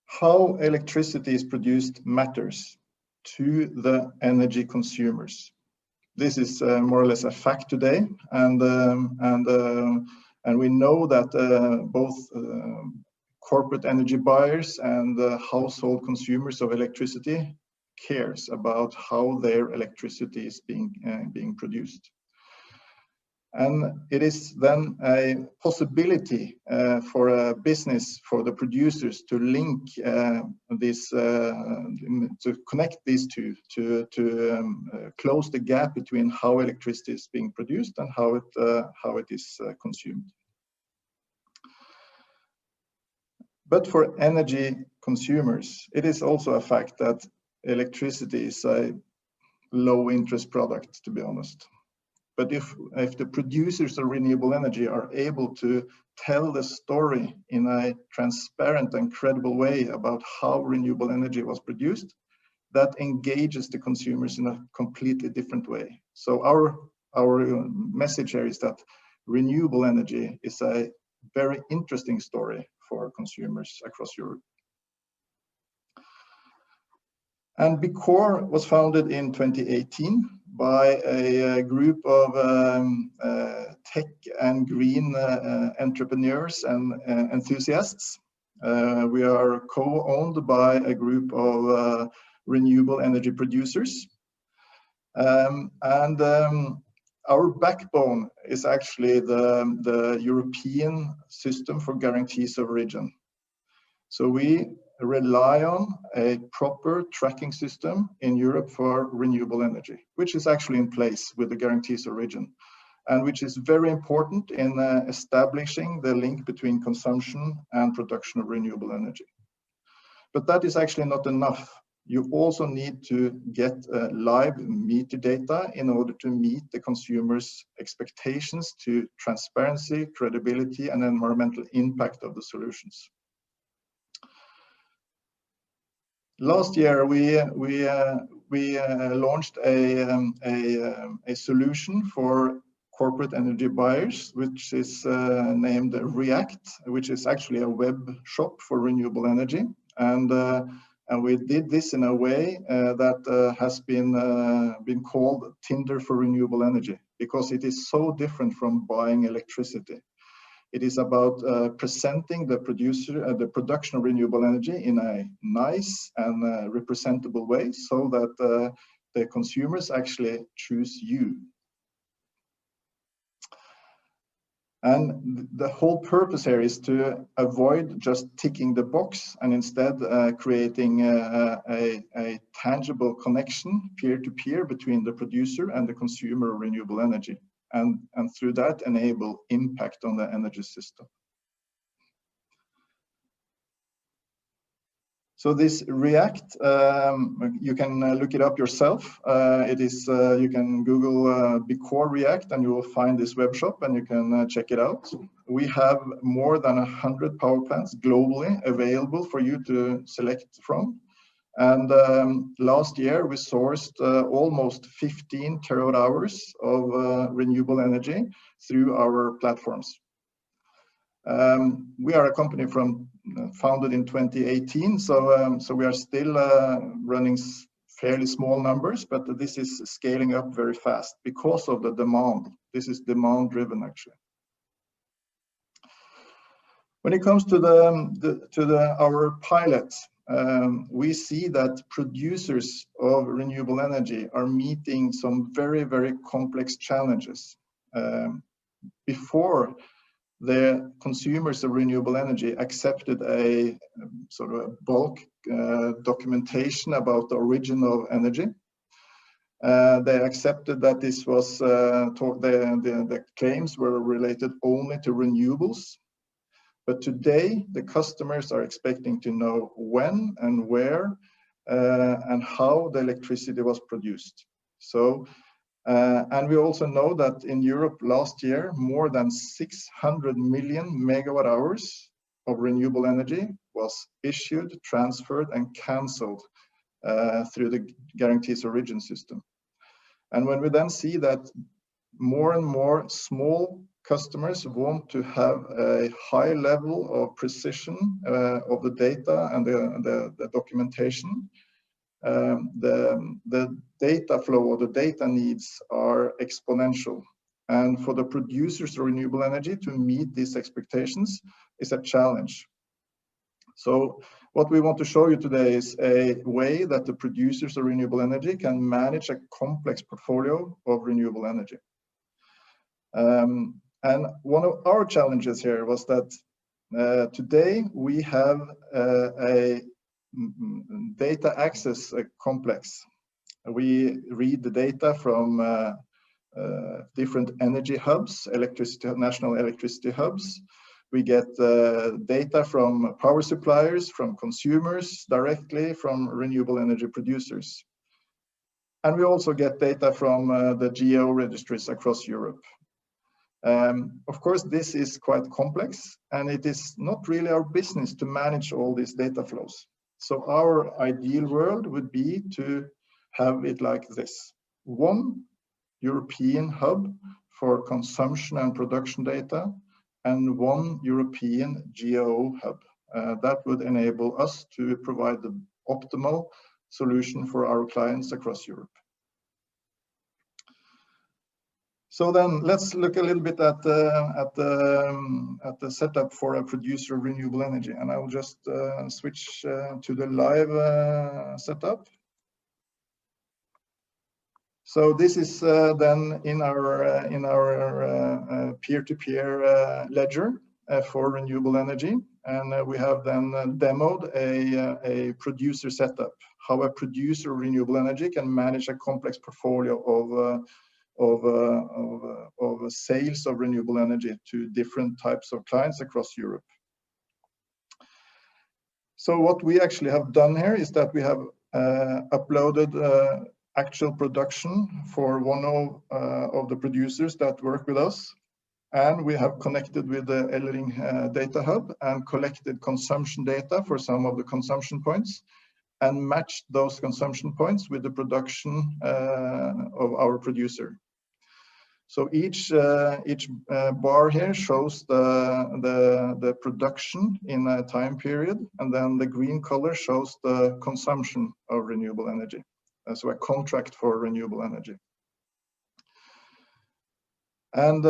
How electricity is produced matters to the energy consumers. This is more or less a fact today, and we know that both corporate energy buyers and household consumers of electricity cares about how their electricity is being produced. And it is then a possibility for a business, for the producers, to link this, to connect these two, to close the gap between how electricity is being produced and how it is consumed. But for energy consumers, it is also a fact that electricity is a low interest product, to be honest. But if the producers of renewable energy are able to tell the story in a transparent and credible way about how renewable energy was produced, that engages the consumers in a completely different way. So our message here is that renewable energy is a very interesting story for consumers across Europe. And BeCore was founded in 2018 by a group of tech and green entrepreneurs and enthusiasts. We are co-owned by a group of renewable energy producers. Our backbone is actually the European system for guarantees of origin. So we rely on a proper tracking system in Europe for renewable energy, which is actually in place with the guarantees of origin, and which is very important in establishing the link between consumption and production of renewable energy. But that is actually not enough. You also need to get live meter data in order to meet the consumers' expectations to transparency, credibility, and environmental impact of the solutions. Last year, we launched a solution for corporate energy buyers, which is named React, which is actually a web shop for renewable energy. And we did this in a way that has been called Tinder for renewable energy, because it is so different from buying electricity. It is about presenting the production of renewable energy in a nice and representable way, so that the consumers actually choose you. And the whole purpose here is to avoid just ticking the box and instead creating a tangible connection peer-to-peer between the producer and the consumer of renewable energy. And through that enable impact on the energy system. So this React, you can look it up yourself. It is you can Google BeCore React and you will find this web shop and you can check it out. we have more than 100 power plants globally available for you to select from. And last year we sourced almost 15 terawatt hours of renewable energy through our platforms. We are a company founded in 2018, so we are still running fairly small numbers, but this is scaling up very fast because of the demand. This is demand driven actually. When it comes to our pilots, we see that producers of renewable energy are meeting some very, very complex challenges. Before, the consumers of renewable energy accepted a sort of bulk documentation about the origin of energy. They accepted that this was the claims were related only to renewables. But today, the customers are expecting to know when and where and how the electricity was produced. So, and we also know that in Europe last year, more than 600 million megawatt hours of renewable energy was issued, transferred, and cancelled through the Guarantees Origin system. And when we then see that more and more small customers want to have a high level of precision of the data and the documentation, the data flow or the data needs are exponential. And for the producers of renewable energy to meet these expectations is a challenge. So what we want to show you today is a way that the producers of renewable energy can manage a complex portfolio of renewable energy. And one of our challenges here was that today we have a data access complex. We read the data from different energy hubs, national electricity hubs. We get data from power suppliers, from consumers directly, from renewable energy producers. And we also get data from the geo registries across Europe. Of course, this is quite complex, and it is not really our business to manage all these data flows. So our ideal world would be to have it like this. One European hub for consumption and production data, and one European GEO hub. That would enable us to provide the optimal solution for our clients across Europe. So then let's look a little bit at the setup for a producer of renewable energy, and I will just switch to the live setup. So this is then in our peer-to-peer ledger for renewable energy, and we have then demoed a producer setup, how a producer of renewable energy can manage a complex portfolio of sales of renewable energy to different types of clients across Europe. So what we actually have done here is that we have uploaded actual production for one of the producers that work with us, and we have connected with the Elering data hub and collected consumption data for some of the consumption points and matched those consumption points with the production of our producer. So each bar here shows the production in a time period, and then the green color shows the consumption of renewable energy. So a contract for renewable energy. And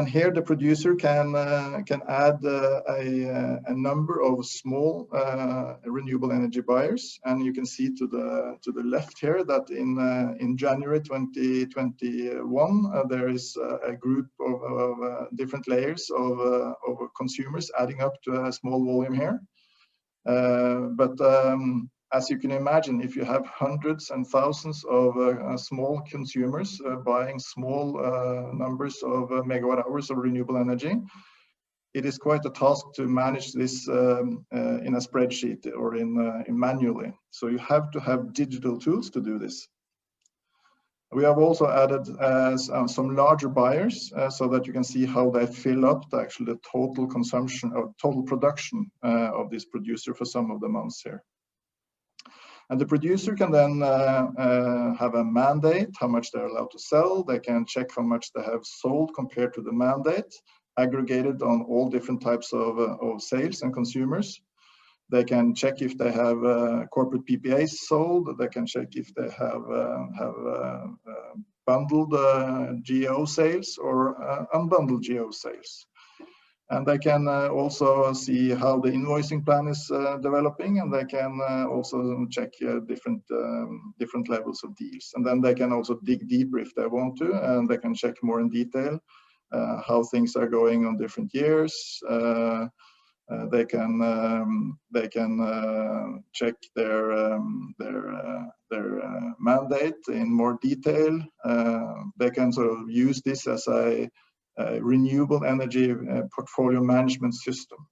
here the producer can add a number of small renewable energy buyers, and you can see to the left here that in January 2021 there is a group of different layers of consumers adding up to a small volume here. As you can imagine, if you have hundreds and thousands of small consumers buying small numbers of megawatt hours of renewable energy, it is quite a task to manage this in a spreadsheet or in manually. So you have to have digital tools to do this. We have also added some larger buyers so that you can see how they fill up the total consumption or total production of this producer for some of the months here. And the producer can then have a mandate, how much they're allowed to sell. They can check how much they have sold compared to the mandate, aggregated on all different types of sales and consumers. They can check if they have corporate PPAs sold. They can check if they have bundled GO sales or unbundled GO sales. And they can also see how the invoicing plan is developing, and they can also check different levels of deals. And then they can also dig deeper if they want to, and they can check more in detail how things are going on different years. They can check their mandate in more detail. They can sort of use this as a renewable energy portfolio management system.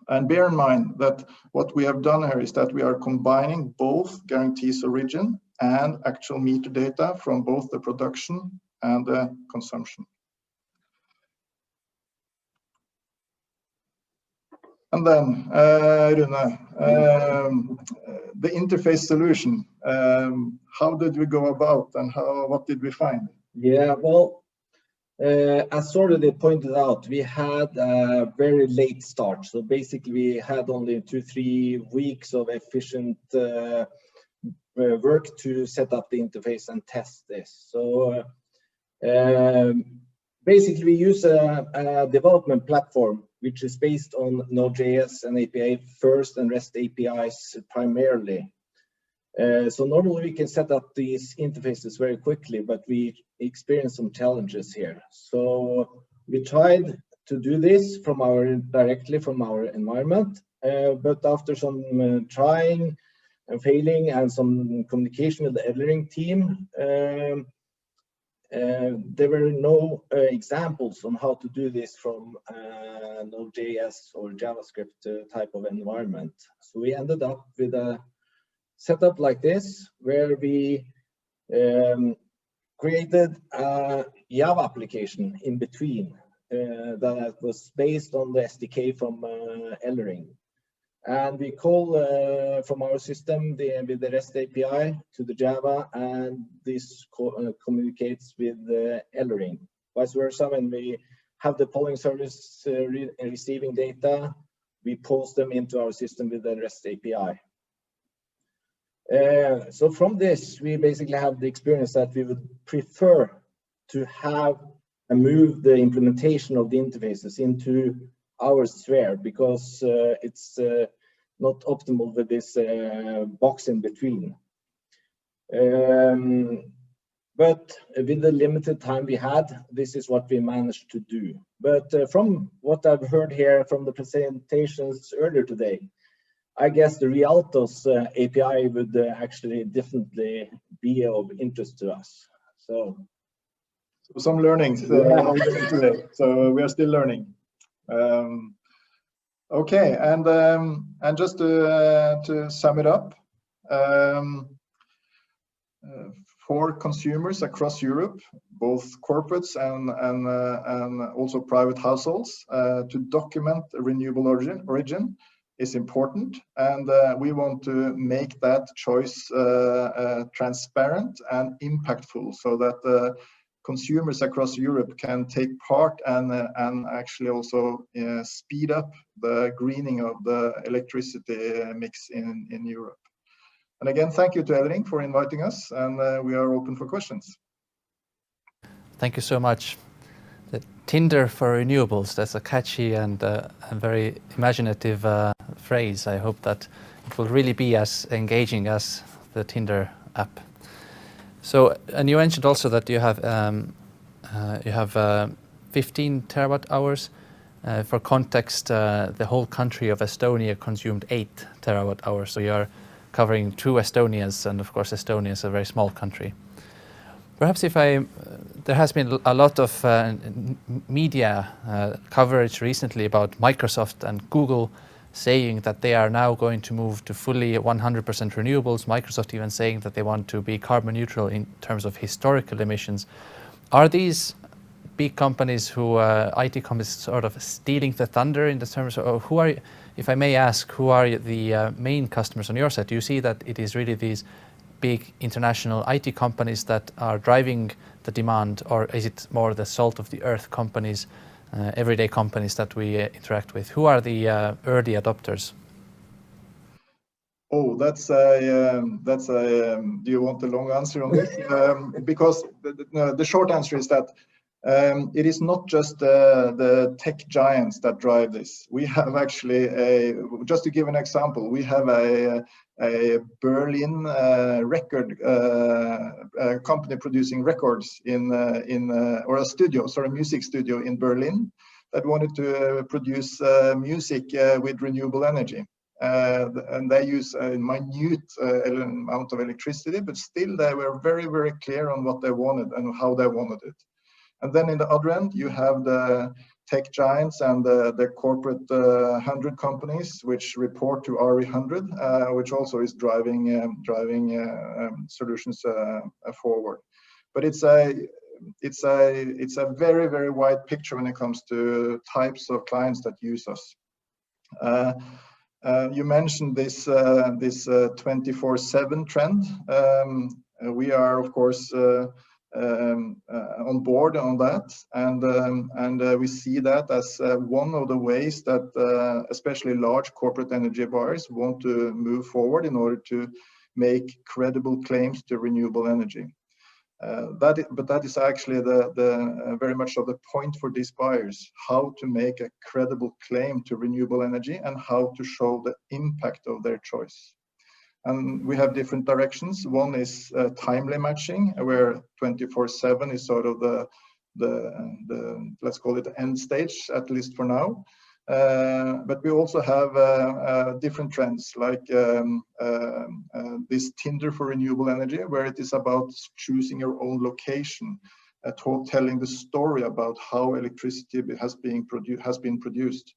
And bear in mind that what we have done here is that we are combining both guarantees origin and actual meter data from both the production and the consumption. And then, Rune, the interface solution, how did we go about and what did we find? Yeah, well, as already pointed out, we had a very late start. So basically we had only 2-3 weeks of efficient work to set up the interface and test this. So basically we use a development platform which is based on Node.js and API first and REST APIs primarily. So normally we can set up these interfaces very quickly, but we experienced some challenges here. So we tried to do this directly from our environment, but after some trying and failing and some communication with the Elering team, there were no examples on how to do this from Node.js or JavaScript type of environment. So we ended up with a setup like this, where we created a Java application in between that was based on the SDK from Elering. And we call from our system with the REST API to the Java, and this communicates with Elering. Vice versa, when we have the polling service receiving data, we post them into our system with the REST API. So from this, we basically have the experience that we would prefer to have and move the implementation of the interfaces into our sphere, because it's not optimal with this box in between. But with the limited time we had, this is what we managed to do. But from what I've heard here from the presentations earlier today, I guess the re.alto's API would actually definitely be of interest to us. So some learnings today. So we are still learning. Okay, and just to sum it up, for consumers across Europe, both corporates and also private households, to document a renewable origin is important, and we want to make that choice transparent and impactful, so that consumers across Europe can take part and actually also speed up the greening of the electricity mix in Europe. And again, thank you to Elering for inviting us, and we are open for questions. Thank you so much. The Tinder for renewables, that's a catchy and a very imaginative phrase. I hope that it will really be as engaging as the Tinder app. So, and you mentioned also that you have 15 terawatt hours. For context, the whole country of Estonia consumed 8 terawatt hours. So you are covering 2 Estonias, and of course Estonia is a very small country. Perhaps there has been a lot of media coverage recently about Microsoft and Google saying that they are now going to move to fully 100% renewables. Microsoft even saying that they want to be carbon neutral in terms of historical emissions. Are these big companies who, IT companies, sort of stealing the thunder in the terms of who are, if I may ask, who are the main customers on your side? Do you see that it is really these big international IT companies that are driving the demand, or is it more the salt of the earth companies, everyday companies that we interact with? Who are the early adopters? Oh, that's a. Do you want a long answer on this? Because the short answer is that it is not just the tech giants that drive this. We have actually just to give an example, we have a Berlin record company producing records or a music studio in Berlin that wanted to produce music with renewable energy. And they use a minute amount of electricity, but still they were very, very clear on what they wanted and how they wanted it. And then in the other end, you have the tech giants and the corporate 100 companies which report to RE100, which also is driving solutions forward. But it's a very, very wide picture when it comes to types of clients that use us. You mentioned this 24/7 trend. We are, of course, on board on that, and we see that as one of the ways that especially large corporate energy buyers want to move forward in order to make credible claims to renewable energy. But that is actually the very much of the point for these buyers, how to make a credible claim to renewable energy and how to show the impact of their choice. And we have different directions. One is timely matching, where 24/7 is sort of the let's call it the end stage, at least for now. But we also have different trends, like this Tinder for renewable energy, where it is about choosing your own location, telling the story about how electricity has been produced.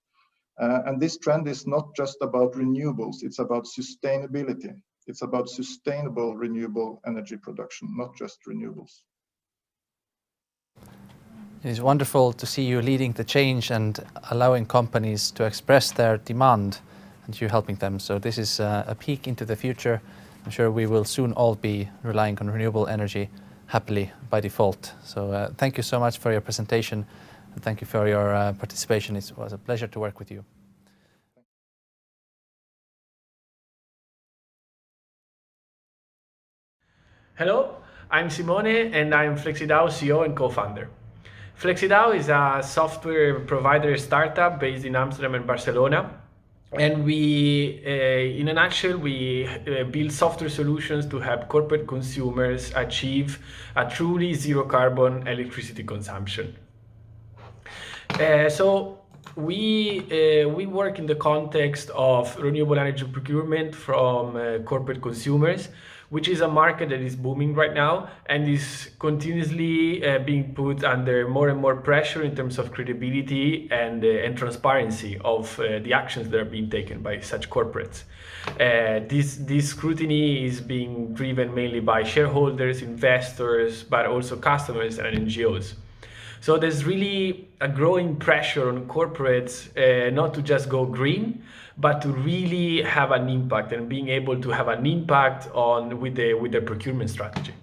And this trend is not just about renewables, it's about sustainability. It's about sustainable renewable energy production, not just renewables. It is wonderful to see you leading the change and allowing companies to express their demand and you helping them. So this is a peek into the future. I'm sure we will soon all be relying on renewable energy happily by default. So thank you so much for your presentation. And thank you for your participation. It was a pleasure to work with you. Hello, I'm Simone and I'm FlexiDAO CEO and co-founder. FlexiDAO is a software provider startup based in Amsterdam and Barcelona. And we, in a nutshell, we build software solutions to help corporate consumers achieve a truly zero carbon electricity consumption. So we work in the context of renewable energy procurement from corporate consumers, which is a market that is booming right now and is continuously being put under more and more pressure in terms of credibility and transparency of the actions that are being taken by such corporates. This scrutiny is being driven mainly by shareholders, investors, but also customers and NGOs. So there's really a growing pressure on corporates not to just go green, but to really have an impact and being able to have an impact with their procurement strategy.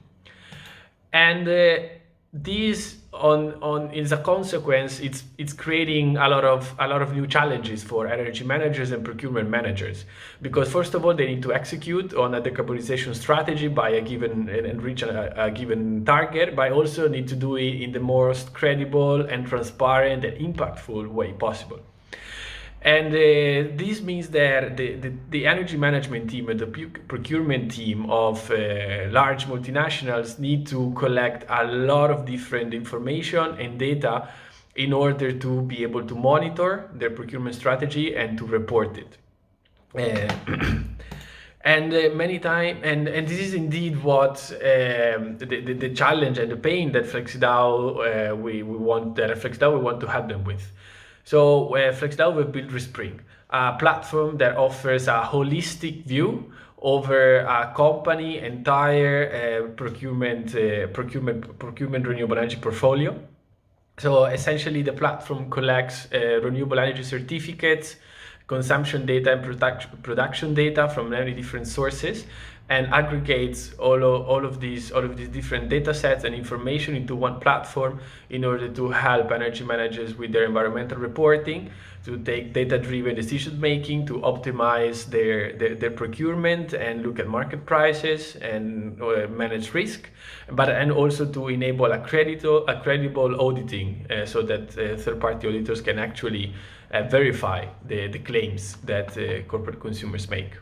And this is a consequence. It's creating a lot of new challenges for energy managers and procurement managers, because first of all they need to execute on a decarbonization strategy by a given and reach a given target, but also need to do it in the most credible and transparent and impactful way possible. And this means that the energy management team and the procurement team of large multinationals need to collect a lot of different information and data in order to be able to monitor their procurement strategy and to report it. And many times, and this is indeed what the challenge and the pain that FlexiDAO we want to help them with. So FlexiDAO will build Respring, a platform that offers a holistic view over a company entire procurement renewable energy portfolio. So essentially, the platform collects renewable energy certificates, consumption data, and production data from many different sources, and aggregates all of these different data sets and information into one platform in order to help energy managers with their environmental reporting, to take data-driven decision making, to optimize their procurement and look at market prices and manage risk, and also to enable a credible auditing so that third-party auditors can actually verify the claims that corporate consumers make.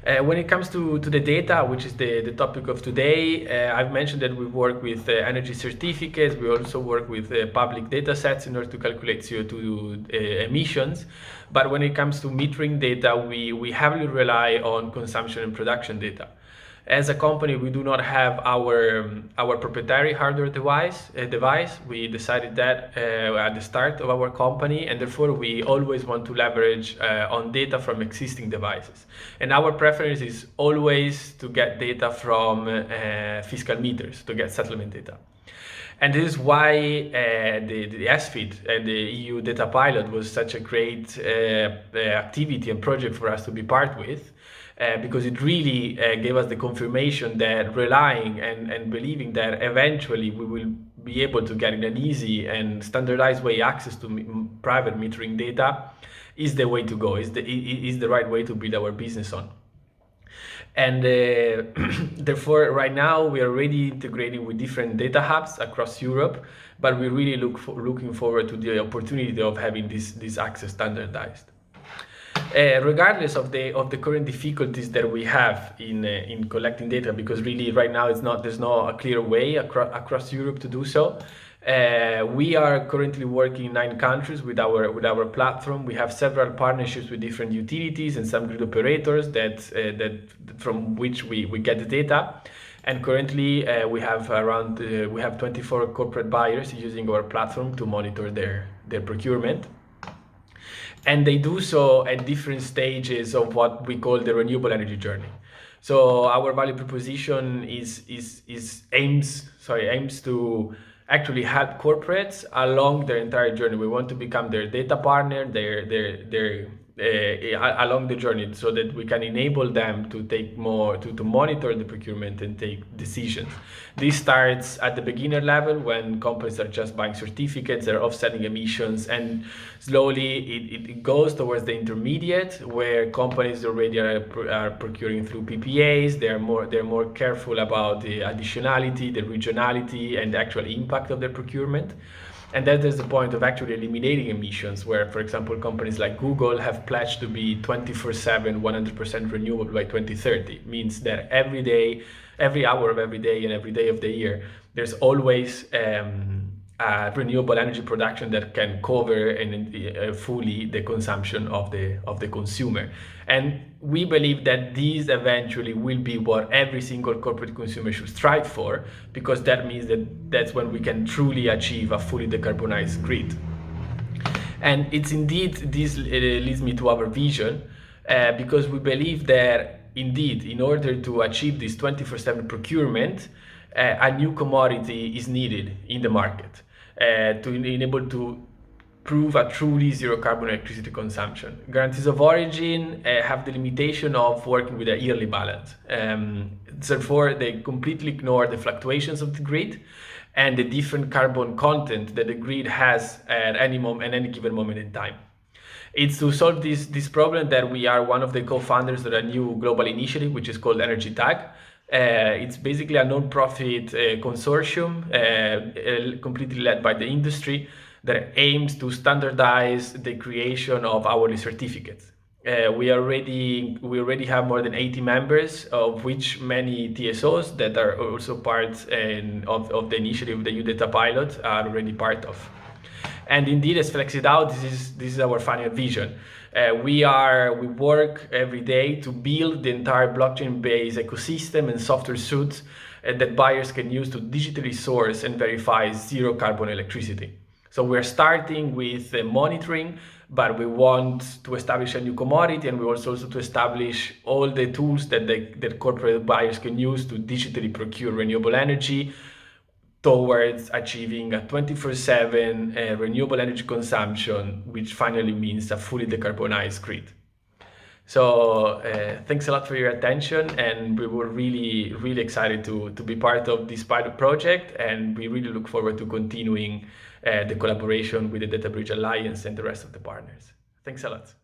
When it comes to the data, which is the topic of today, I've mentioned that we work with energy certificates. We also work with public data sets in order to calculate CO2 emissions. But when it comes to metering data, we heavily rely on consumption and production data. As a company, we do not have our proprietary hardware device. We decided that at the start of our company, and therefore we always want to leverage on data from existing devices. And our preference is always to get data from fiscal meters, to get settlement data. And this is why the SFID and the EU data pilot was such a great activity and project for us to be part with. Because it really gave us the confirmation that relying and believing that eventually we will be able to get in an easy and standardized way access to private metering data is the way to go, is the right way to build our business on. And therefore, right now, we are already integrating with different data hubs across Europe, but we really looking forward to the opportunity of having this access standardized. Regardless of the current difficulties that we have in collecting data, because really right now there's not a clear way across Europe to do so. We are currently working in 9 countries with our platform. We have several partnerships with different utilities and some grid operators that from which we get the data. And currently we have 24 corporate buyers using our platform to monitor their procurement. And they do so at different stages of what we call the renewable energy journey. So our value proposition aims to actually help corporates along their entire journey. We want to become their data partner, along the journey, so that we can enable them to to monitor the procurement and take decisions. This starts at the beginner level when companies are just buying certificates, they're offsetting emissions, and slowly it goes towards the intermediate, where companies already are procuring through PPAs. They're more careful about the additionality, the regionality, and the actual impact of their procurement. And that is the point of actually eliminating emissions, where, for example, companies like Google have pledged to be 24/7, 100% renewable by 2030. Means that every day, every hour of every day, and every day of the year, there's always renewable energy production that can cover fully the consumption of the consumer. And we believe that these eventually will be what every single corporate consumer should strive for, because that means that's when we can truly achieve a fully decarbonized grid. And it's indeed, this leads me to our vision, because we believe that indeed, in order to achieve this 24/7 procurement, a new commodity is needed in the market to enable to prove a truly zero carbon electricity consumption. Guarantees of origin have the limitation of working with a yearly balance. Therefore, they completely ignore the fluctuations of the grid and the different carbon content that the grid has at any given moment in time. It's to solve this problem that we are one of the co-founders of a new global initiative, which is called Energy Tag. It's basically a non-profit consortium completely led by the industry that aims to standardize the creation of hourly certificates. We already have more than 80 members, of which many TSOs that are also part of the initiative, the EU Data Pilot, are already part of. And indeed, as flexed out, this is our final vision. We work every day to build the entire blockchain-based ecosystem and software suite that buyers can use to digitally source and verify zero carbon electricity. So we're starting with monitoring but we want to establish a new commodity, and we want also to establish all the tools that corporate buyers can use to digitally procure renewable energy towards achieving a 24/7 renewable energy consumption, which finally means a fully decarbonized grid. So thanks a lot for your attention, and we were really, really excited to be part of this pilot project, and we really look forward to continuing the collaboration with the Data Bridge Alliance and the rest of the partners. Thanks a lot.